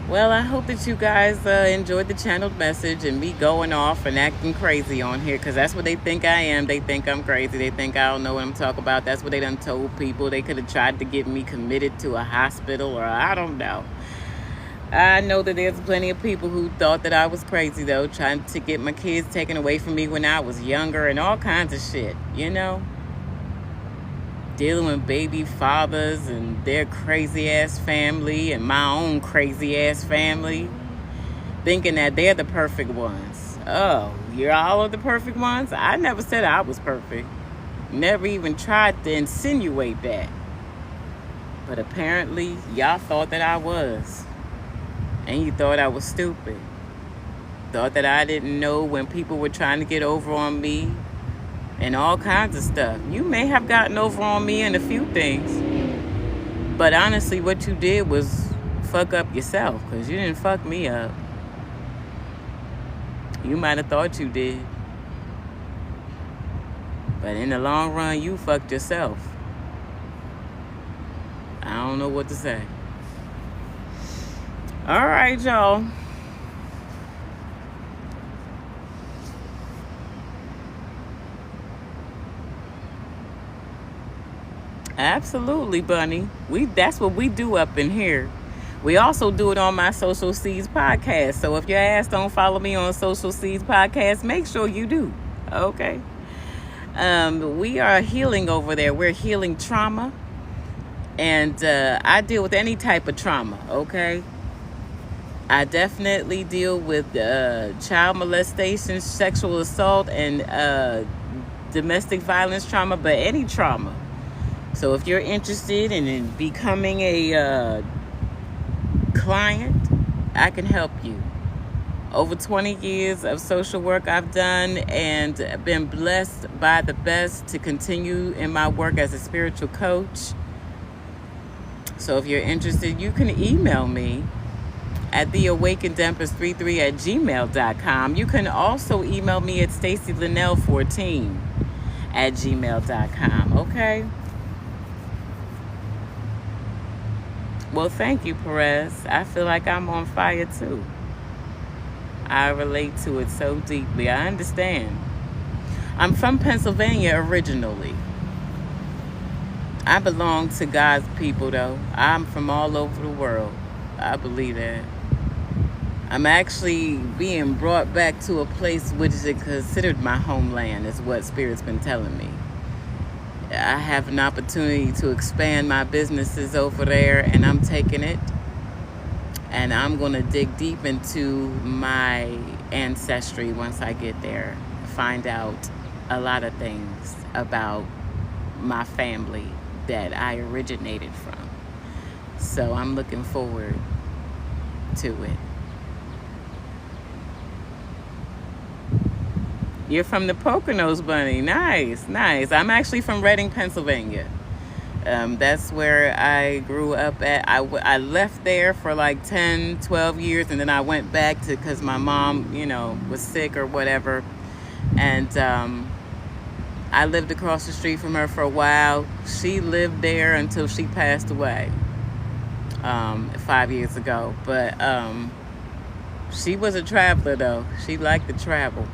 Well, I hope that you guys enjoyed the channeled message and me going off and acting crazy on here, because that's what they think I am. They think I'm crazy. They think I don't know what I'm talking about. That's what they done told people. They could have tried to get me committed to a hospital, or I don't know. I know that there's plenty of people who thought that I was crazy, though, trying to get my kids taken away from me when I was younger and all kinds of shit, you know? Dealing with baby fathers and their crazy ass family and my own crazy ass family, thinking that they're the perfect ones. Oh, you're all of the perfect ones? I never said I was perfect. Never even tried to insinuate that. But apparently, y'all thought that I was. And you thought I was stupid. Thought that I didn't know when people were trying to get over on me. And all kinds of stuff. You may have gotten over on me in a few things. But honestly, what you did was fuck up yourself. Because you didn't fuck me up. You might have thought you did. But in the long run, you fucked yourself. I don't know what to say. All right, y'all. Absolutely, Bunny. That's what we do up in here. We also do it on my Social Seeds podcast. So if your ass don't follow me on Social Seeds podcast, make sure you do. Okay. We are healing over there. We're healing trauma. And I deal with any type of trauma, okay? I definitely deal with child molestation, sexual assault, and domestic violence trauma, but any trauma. So if you're interested in becoming a client, I can help you. Over 20 years of social work I've done, and been blessed by the best to continue in my work as a spiritual coach. So if you're interested, you can email me at theawakenedempress33@gmail.com. You can also email me at stacylinnell14@gmail.com. Okay? Well, thank you, Perez. I feel like I'm on fire too. I relate to it so deeply. I understand. I'm from Pennsylvania originally. I belong to God's people, though. I'm from all over the world. I believe that. I'm actually being brought back to a place which is considered my homeland, is what Spirit's been telling me. I have an opportunity to expand my businesses over there, and I'm taking it. And I'm going to dig deep into my ancestry once I get there. Find out a lot of things about my family that I originated from. So I'm looking forward to it. You're from the Poconos, Bunny. Nice, nice. I'm actually from Reading, Pennsylvania. That's where I grew up at. I left there for like 10, 12 years, and then I went back to, because my mom, was sick or whatever. And I lived across the street from her for a while. She lived there until she passed away 5 years ago. But she was a traveler, though. She liked to travel.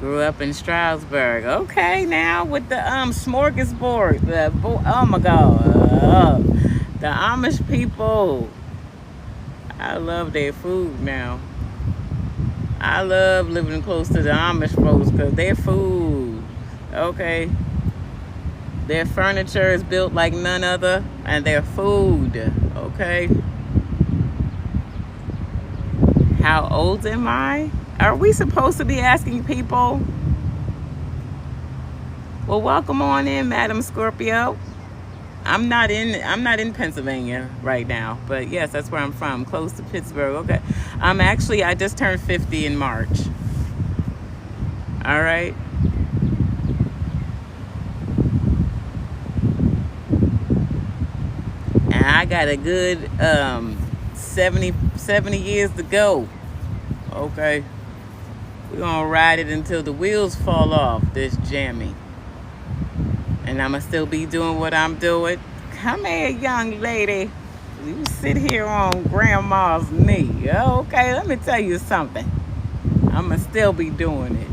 Grew up in Stroudsburg. Okay, now with the smorgasbord. Oh my God. The Amish people. I love their food now. I love living close to the Amish folks because their food, okay? Their furniture is built like none other, and their food, okay? How old am I? Are we supposed to be asking people? Well, welcome on in, Madam Scorpio. I'm not in Pennsylvania right now, but yes, that's where I'm from, close to Pittsburgh. Okay. I just turned 50 in March. All right. And I got a good 70 years to go. Okay. We're going to ride it until the wheels fall off, this jammy. And I'm going to still be doing what I'm doing. Come here, young lady. You sit here on grandma's knee. Okay, let me tell you something. I'm going to still be doing it.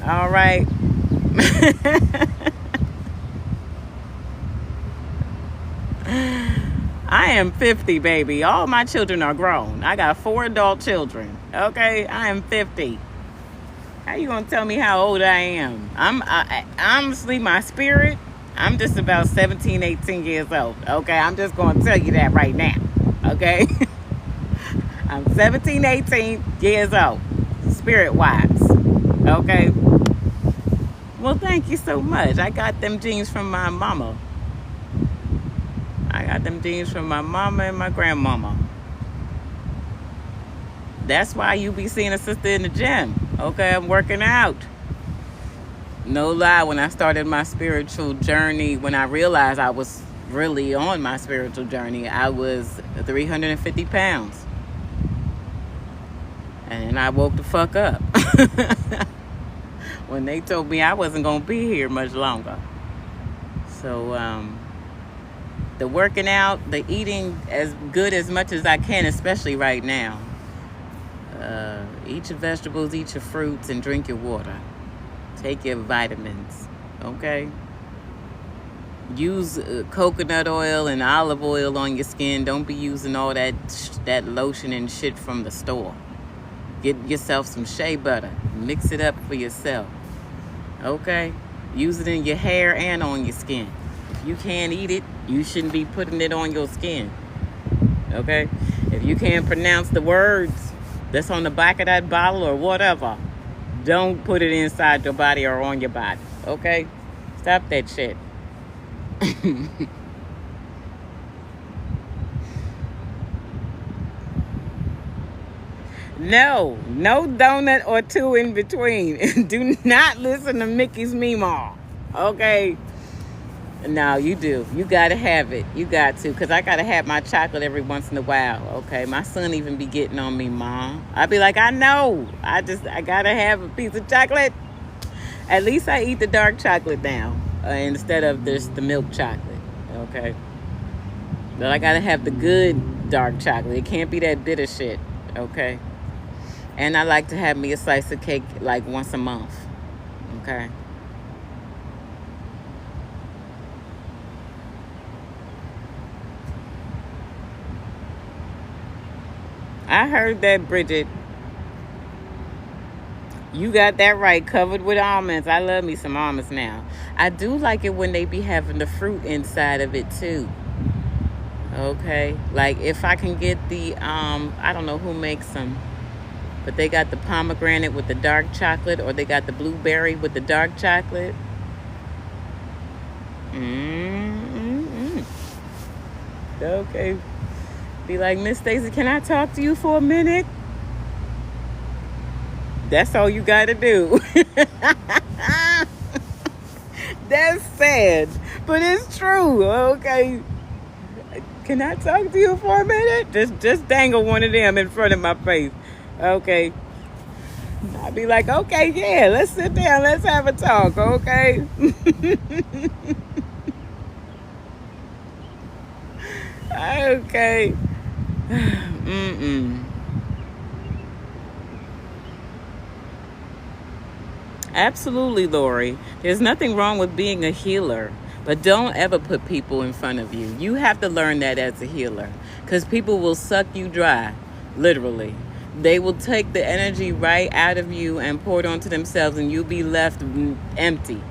All right. I am 50, baby. All my children are grown. I got 4 adult children. Okay, I am 50. How you gonna tell me how old I am? Honestly, my spirit, I'm just about 17, 18 years old. Okay, I'm just gonna tell you that right now. Okay, I'm 17, 18 years old, spirit-wise. Okay. Well, thank you so much. I got them genes from my mama. I got them genes from my mama and my grandmama. That's why you be seeing a sister in the gym. Okay, I'm working out. No lie, when I started my spiritual journey, when I realized I was really on my spiritual journey, I was 350 pounds. And then I woke the fuck up. When they told me I wasn't going to be here much longer. So, the working out, the eating as good as much as I can, especially right now. Eat your vegetables, eat your fruits, and drink your water. Take your vitamins, okay? Use coconut oil and olive oil on your skin. Don't be using all that lotion and shit from the store. Get yourself some shea butter. Mix it up for yourself, okay? Use it in your hair and on your skin. If you can't eat it, you shouldn't be putting it on your skin, okay? If you can't pronounce the words that's on the back of that bottle or whatever, don't put it inside your body or on your body, okay? Stop that shit. No donut or two in between. Do not listen to Mickey's Meemaw, okay? No, you do. You gotta have it. You got to, because I gotta have my chocolate every once in a while, okay? My son even be getting on me, Mom. I be like, I know. I gotta have a piece of chocolate. At least I eat the dark chocolate now instead of just the milk chocolate, okay? But I gotta have the good dark chocolate. It can't be that bitter shit, okay? And I like to have me a slice of cake like once a month, okay? I heard that, Bridget. You got that right, covered with almonds. I love me some almonds now. I do like it when they be having the fruit inside of it too. Okay, like if I can get the, I don't know who makes them, but they got the pomegranate with the dark chocolate, or they got the blueberry with the dark chocolate. Mm-hmm. Okay. Be like, Miss Stacy, can I talk to you for a minute? That's all you gotta do. That's sad, but it's true. Okay. Can I talk to you for a minute? Just dangle one of them in front of my face. Okay. I'll be like, okay, yeah, let's sit down, let's have a talk, okay? Okay. Absolutely, Lori. There's nothing wrong with being a healer, but don't ever put people in front of you. You have to learn that as a healer, because people will suck you dry, literally. They will take the energy right out of you and pour it onto themselves, and you'll be left empty.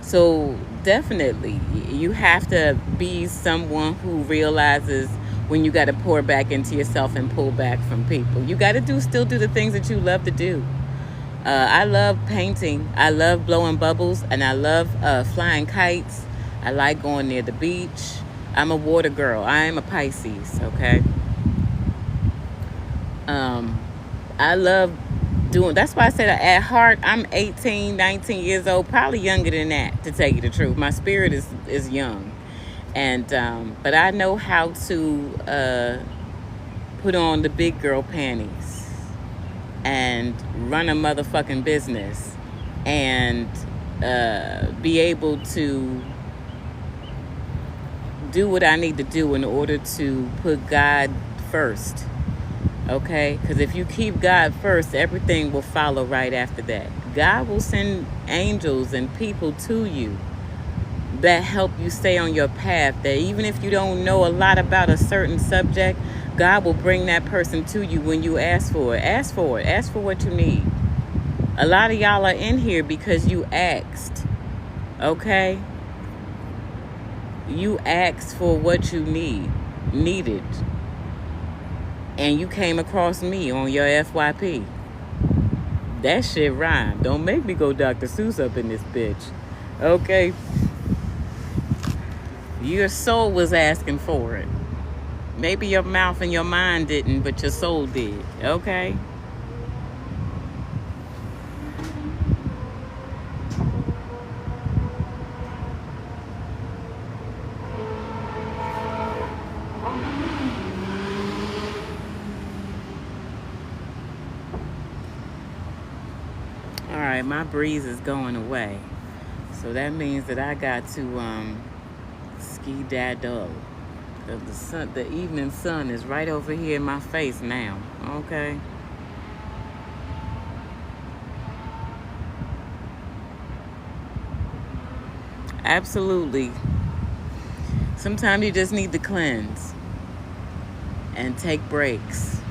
So definitely, you have to be someone who realizes when you got to pour back into yourself and pull back from people. You got to still do the things that you love to do. I love painting. I love blowing bubbles, and I love flying kites. I like going near the beach. I'm a water girl. I am a Pisces, okay? I love doing, that's why I said at heart, I'm 18, 19 years old, probably younger than that, to tell you the truth. My spirit is young. And, but I know how to put on the big girl panties and run a motherfucking business and be able to do what I need to do in order to put God first. Okay? Because if you keep God first, everything will follow right after that. God will send angels and people to you that help you stay on your path, that even if you don't know a lot about a certain subject, God will bring that person to you when you ask for it. Ask for it. Ask for what you need. A lot of y'all are in here because you asked. Okay? You asked for what you needed. And you came across me on your FYP. That shit rhymed. Don't make me go Dr. Seuss up in this bitch. Okay? Your soul was asking for it. Maybe your mouth and your mind didn't, but your soul did. Okay? Alright, my breeze is going away. So that means that I got to ski-daddle. The evening sun is right over here in my face now. Okay? Absolutely. Sometimes you just need to cleanse and take breaks.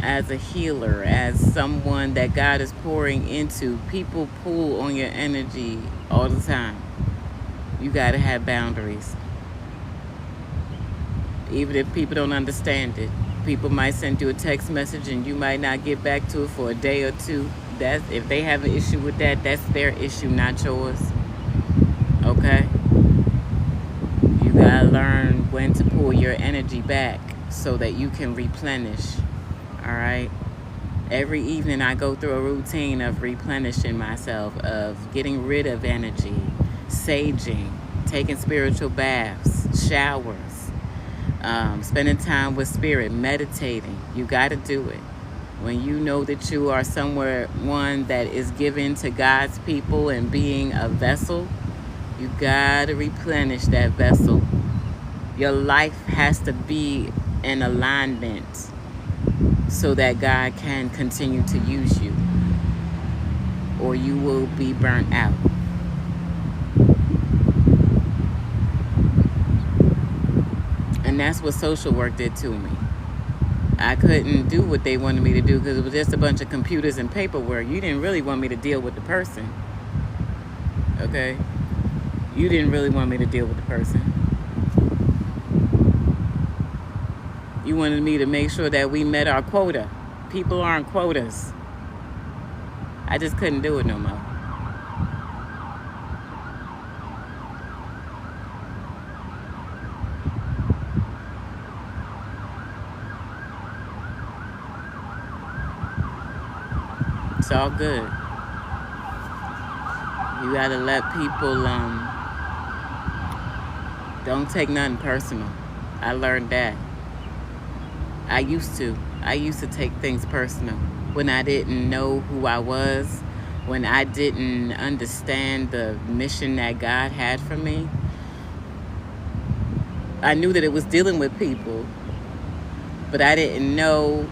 As a healer, as someone that God is pouring into, people pull on your energy all the time. You got to have boundaries. Even if people don't understand it. People might send you a text message and you might not get back to it for a day or two. If they have an issue with that, that's their issue, not yours. Okay? You gotta learn when to pull your energy back so that you can replenish. Alright? Every evening I go through a routine of replenishing myself, of getting rid of energy, saging, taking spiritual baths, showers, spending time with spirit, meditating. You got to do it. When you know that you are one that is given to God's people and being a vessel, you got to replenish that vessel. Your life has to be in alignment so that God can continue to use you, or you will be burnt out. And that's what social work did to me. I couldn't do what they wanted me to do because it was just a bunch of computers and paperwork. You didn't really want me to deal with the person. Okay? You didn't really want me to deal with the person. You wanted me to make sure that we met our quota. People aren't quotas. I just couldn't do it no more. It's all good. You gotta let people, don't take nothing personal. I learned that. I used to take things personal when I didn't know who I was, when I didn't understand the mission that God had for me. I knew that it was dealing with people, but I didn't know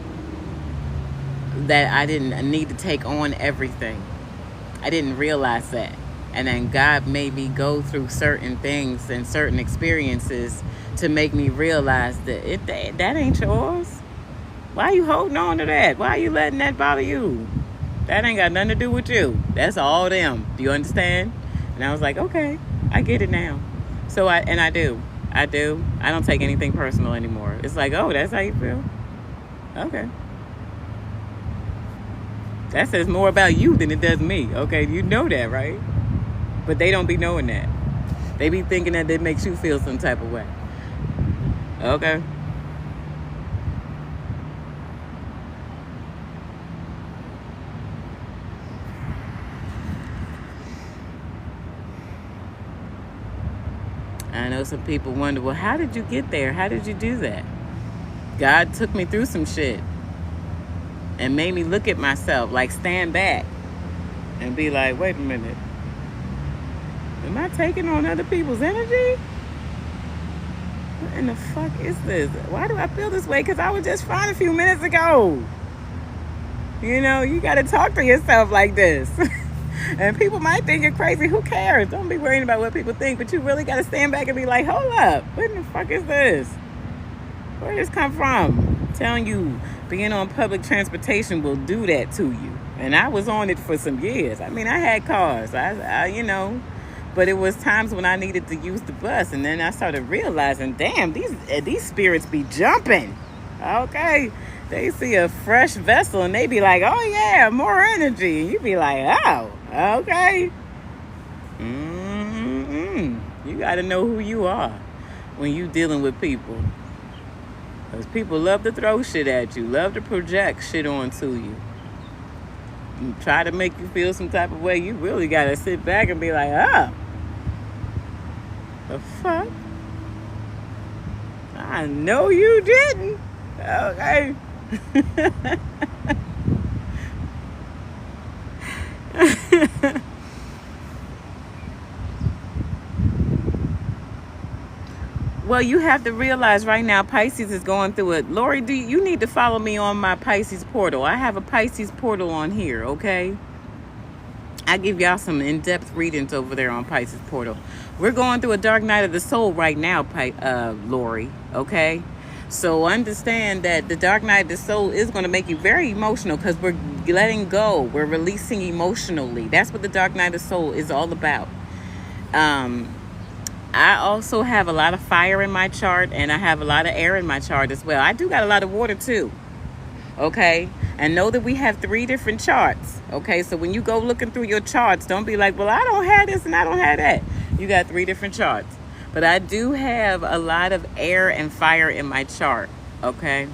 that I didn't need to take on everything. I didn't realize that. And then God made me go through certain things and certain experiences to make me realize that that ain't yours. Why are you holding on to that? Why are you letting that bother you? That ain't got nothing to do with you. That's all them. Do you understand? And I was like, okay, I get it now. So I do. I don't take anything personal anymore. It's like, oh, that's how you feel? Okay. That says more about you than it does me. Okay, you know that, right? But they don't be knowing that. They be thinking that it makes you feel some type of way. Okay. I know some people wonder, well, how did you get there? How did you do that? God took me through some shit and made me look at myself, like stand back and be like, wait a minute. Am I taking on other people's energy? What in the fuck is this? Why do I feel this way? Because I was just fine a few minutes ago. You know, you got to talk to yourself like this. And people might think you're crazy. Who cares? Don't be worrying about what people think. But you really got to stand back and be like, hold up. What in the fuck is this? Where did this come from? I'm telling you, being on public transportation will do that to you. And I was on it for some years. I mean, I had cars. I but it was times when I needed to use the bus. And then I started realizing, damn, these spirits be jumping. Okay. They see a fresh vessel and they be like, oh yeah, more energy. And you be like, oh, okay. You got to know who you are when you dealing with people. Because people love to throw shit at you, love to project shit onto you. And try to make you feel some type of way. You really got to sit back and be like, oh, the fuck? I know you didn't. Okay. Well, you have to realize right now Pisces is going through it. Lori, you need to follow me on my Pisces portal. I have a Pisces portal on here, okay? I give y'all some in-depth readings over there on Pisces Portal. We're going through a dark night of the soul right now, Lori, okay? So understand that the dark night of the soul is going to make you very emotional because we're letting go. We're releasing emotionally. That's what the dark night of the soul is all about. I also have a lot of fire in my chart, and I have a lot of air in my chart as well. I do got a lot of water too. Okay, and know that we have 3 different charts. Okay, so when you go looking through your charts, don't be like, well, I don't have this and I don't have that. You got 3 different charts. But I do have a lot of air and fire in my chart. Okay,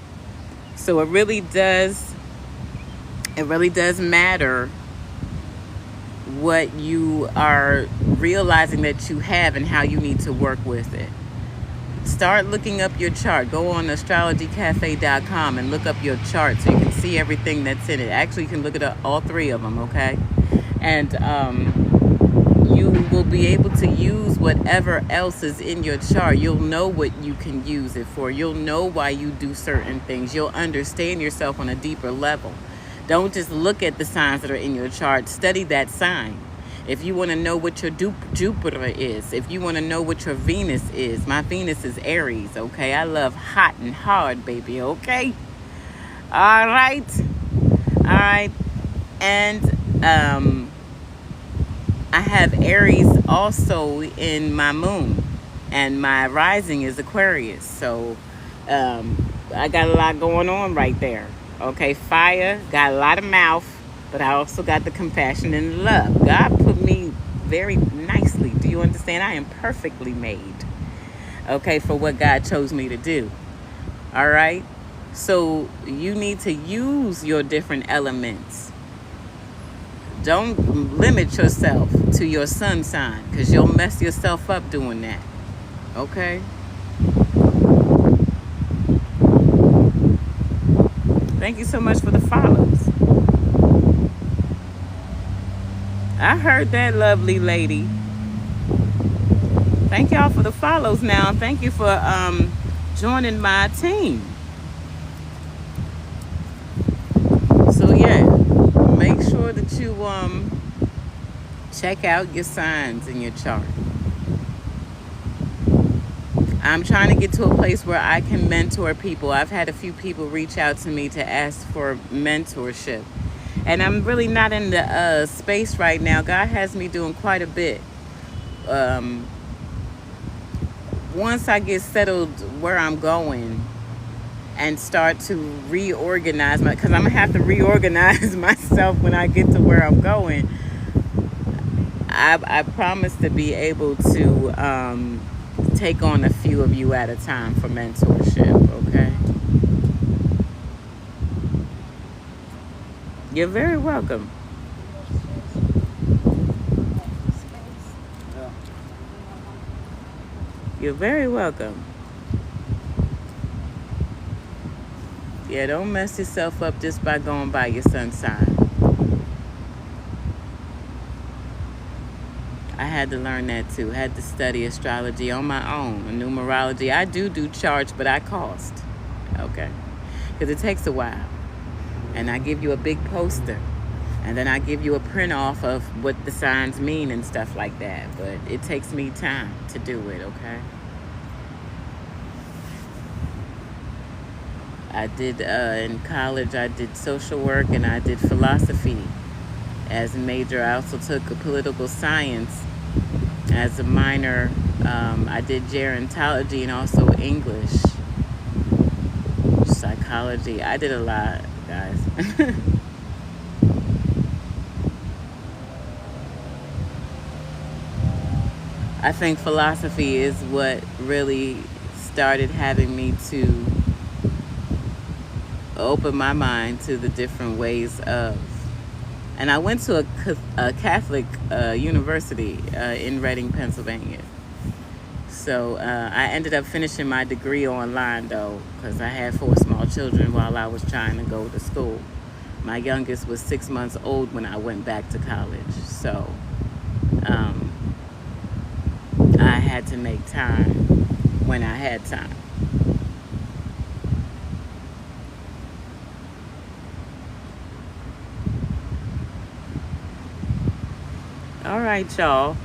so it really does matter what you are realizing that you have and how you need to work with it. Start looking up your chart. Go on astrologycafe.com and look up your chart so you can see everything that's in it. Actually, you can look at all 3 of them, okay? And you will be able to use whatever else is in your chart. You'll know what you can use it for. You'll know why you do certain things. You'll understand yourself on a deeper level. Don't just look at the signs that are in your chart. Study that sign. If you want to know what your Jupiter is, if you want to know what your Venus is, my Venus is Aries, okay? I love hot and hard, baby, okay? All right. And I have Aries also in my moon, and my rising is Aquarius. So I got a lot going on right there. Okay, fire, got a lot of mouth, but I also got the compassion and love. God put me very nicely. Do you understand? I am perfectly made, okay, for what God chose me to do. All right? So you need to use your different elements. Don't limit yourself to your sun sign because you'll mess yourself up doing that. Okay? Thank you so much for the follows. I heard that, lovely lady. Thank y'all for the follows now. Thank you for joining my team. So yeah, make sure that you check out your signs in your chart. I'm trying to get to a place where I can mentor people. I've had a few people reach out to me to ask for mentorship. And I'm really not in the space right now. God has me doing quite a bit. Once I get settled where I'm going and start to reorganize because I'm going to have to reorganize myself when I get to where I'm going. I promise to be able to take on a few of you at a time for mentorship, okay? You're very welcome. You're very welcome. Yeah, don't mess yourself up just by going by your sun sign. I had to learn that too. I had to study astrology on my own, numerology. I do charts, but I cost, okay? Because it takes a while. And I give you a big poster. And then I give you a print off of what the signs mean and stuff like that. But it takes me time to do it, okay? I did, in college, I did social work and I did philosophy as a major. I also took a political science as a minor. I did gerontology and also English, psychology. I did a lot, guys. I think philosophy is what really started having me to open my mind to the different ways of. And I went to a Catholic university in Reading, Pennsylvania. So I ended up finishing my degree online, though, because I had 4 small children while I was trying to go to school. My youngest was 6 months old when I went back to college. So I had to make time when I had time. All right, y'all.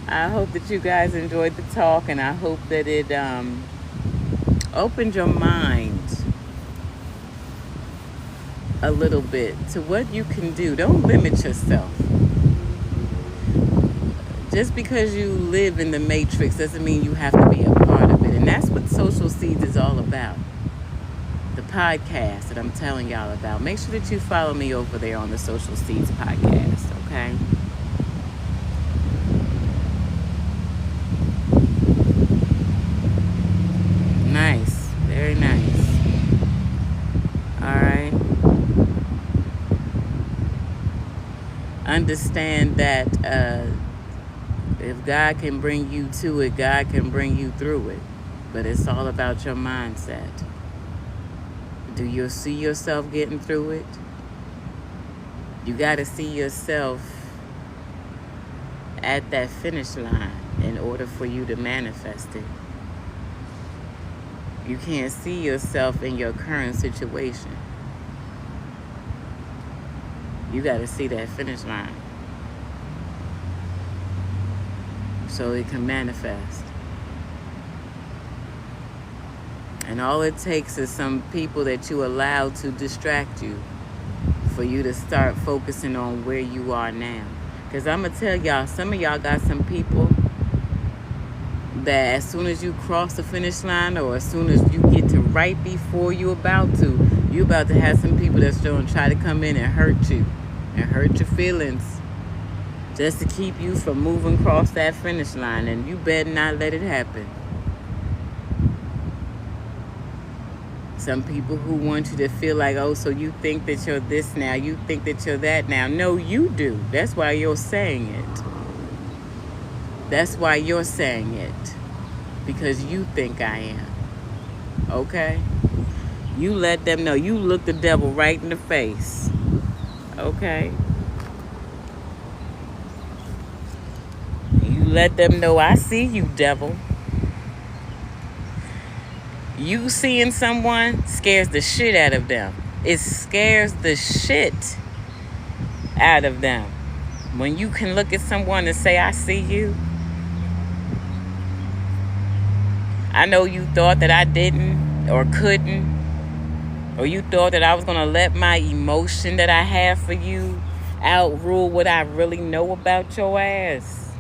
I hope that you guys enjoyed the talk, and I hope that it opened your mind a little bit to what you can do. Don't limit yourself. Just because you live in the matrix doesn't mean you have to be a part of it. And that's what Social Seeds is all about. The podcast that I'm telling y'all about. Make sure that you follow me over there on the Social Seeds podcast, okay? Nice. Very nice. All right. Understand that if God can bring you to it, God can bring you through it. But it's all about your mindset. Do you see yourself getting through it? You got to see yourself at that finish line in order for you to manifest it. You can't see yourself in your current situation. You got to see that finish line so it can manifest. And all it takes is some people that you allow to distract you for you to start focusing on where you are now. Because I'm going to tell y'all, some of y'all got some people that as soon as you cross the finish line, or as soon as you get to right before you about to have some people that's going to try to come in and hurt you and hurt your feelings just to keep you from moving across that finish line. And you better not let it happen. Some people who want you to feel like, oh, so you think that you're this now, you think that you're that now. No, you do. That's why you're saying it. That's why you're saying it. Because you think I am. Okay? You let them know. You look the devil right in the face. Okay? You let them know, I see you, devil. You seeing someone scares the shit out of them. It scares the shit out of them. When you can look at someone and say, I see you. I know you thought that I didn't or couldn't, or you thought that I was going to let my emotion that I have for you outrule what I really know about your ass.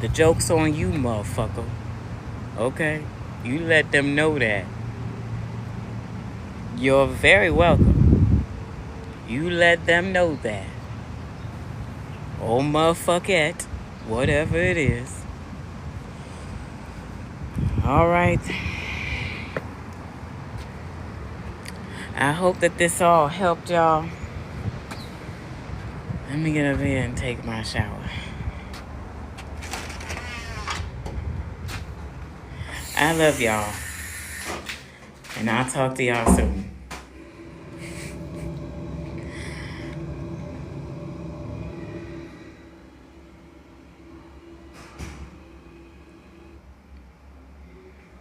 The joke's on you, motherfucker. Okay? You let them know that. You're very welcome. You let them know that. Oh, motherfuckette. Whatever it is. All right. I hope that this all helped y'all. Let me get over here and take my shower. I love y'all. And I'll talk to y'all soon.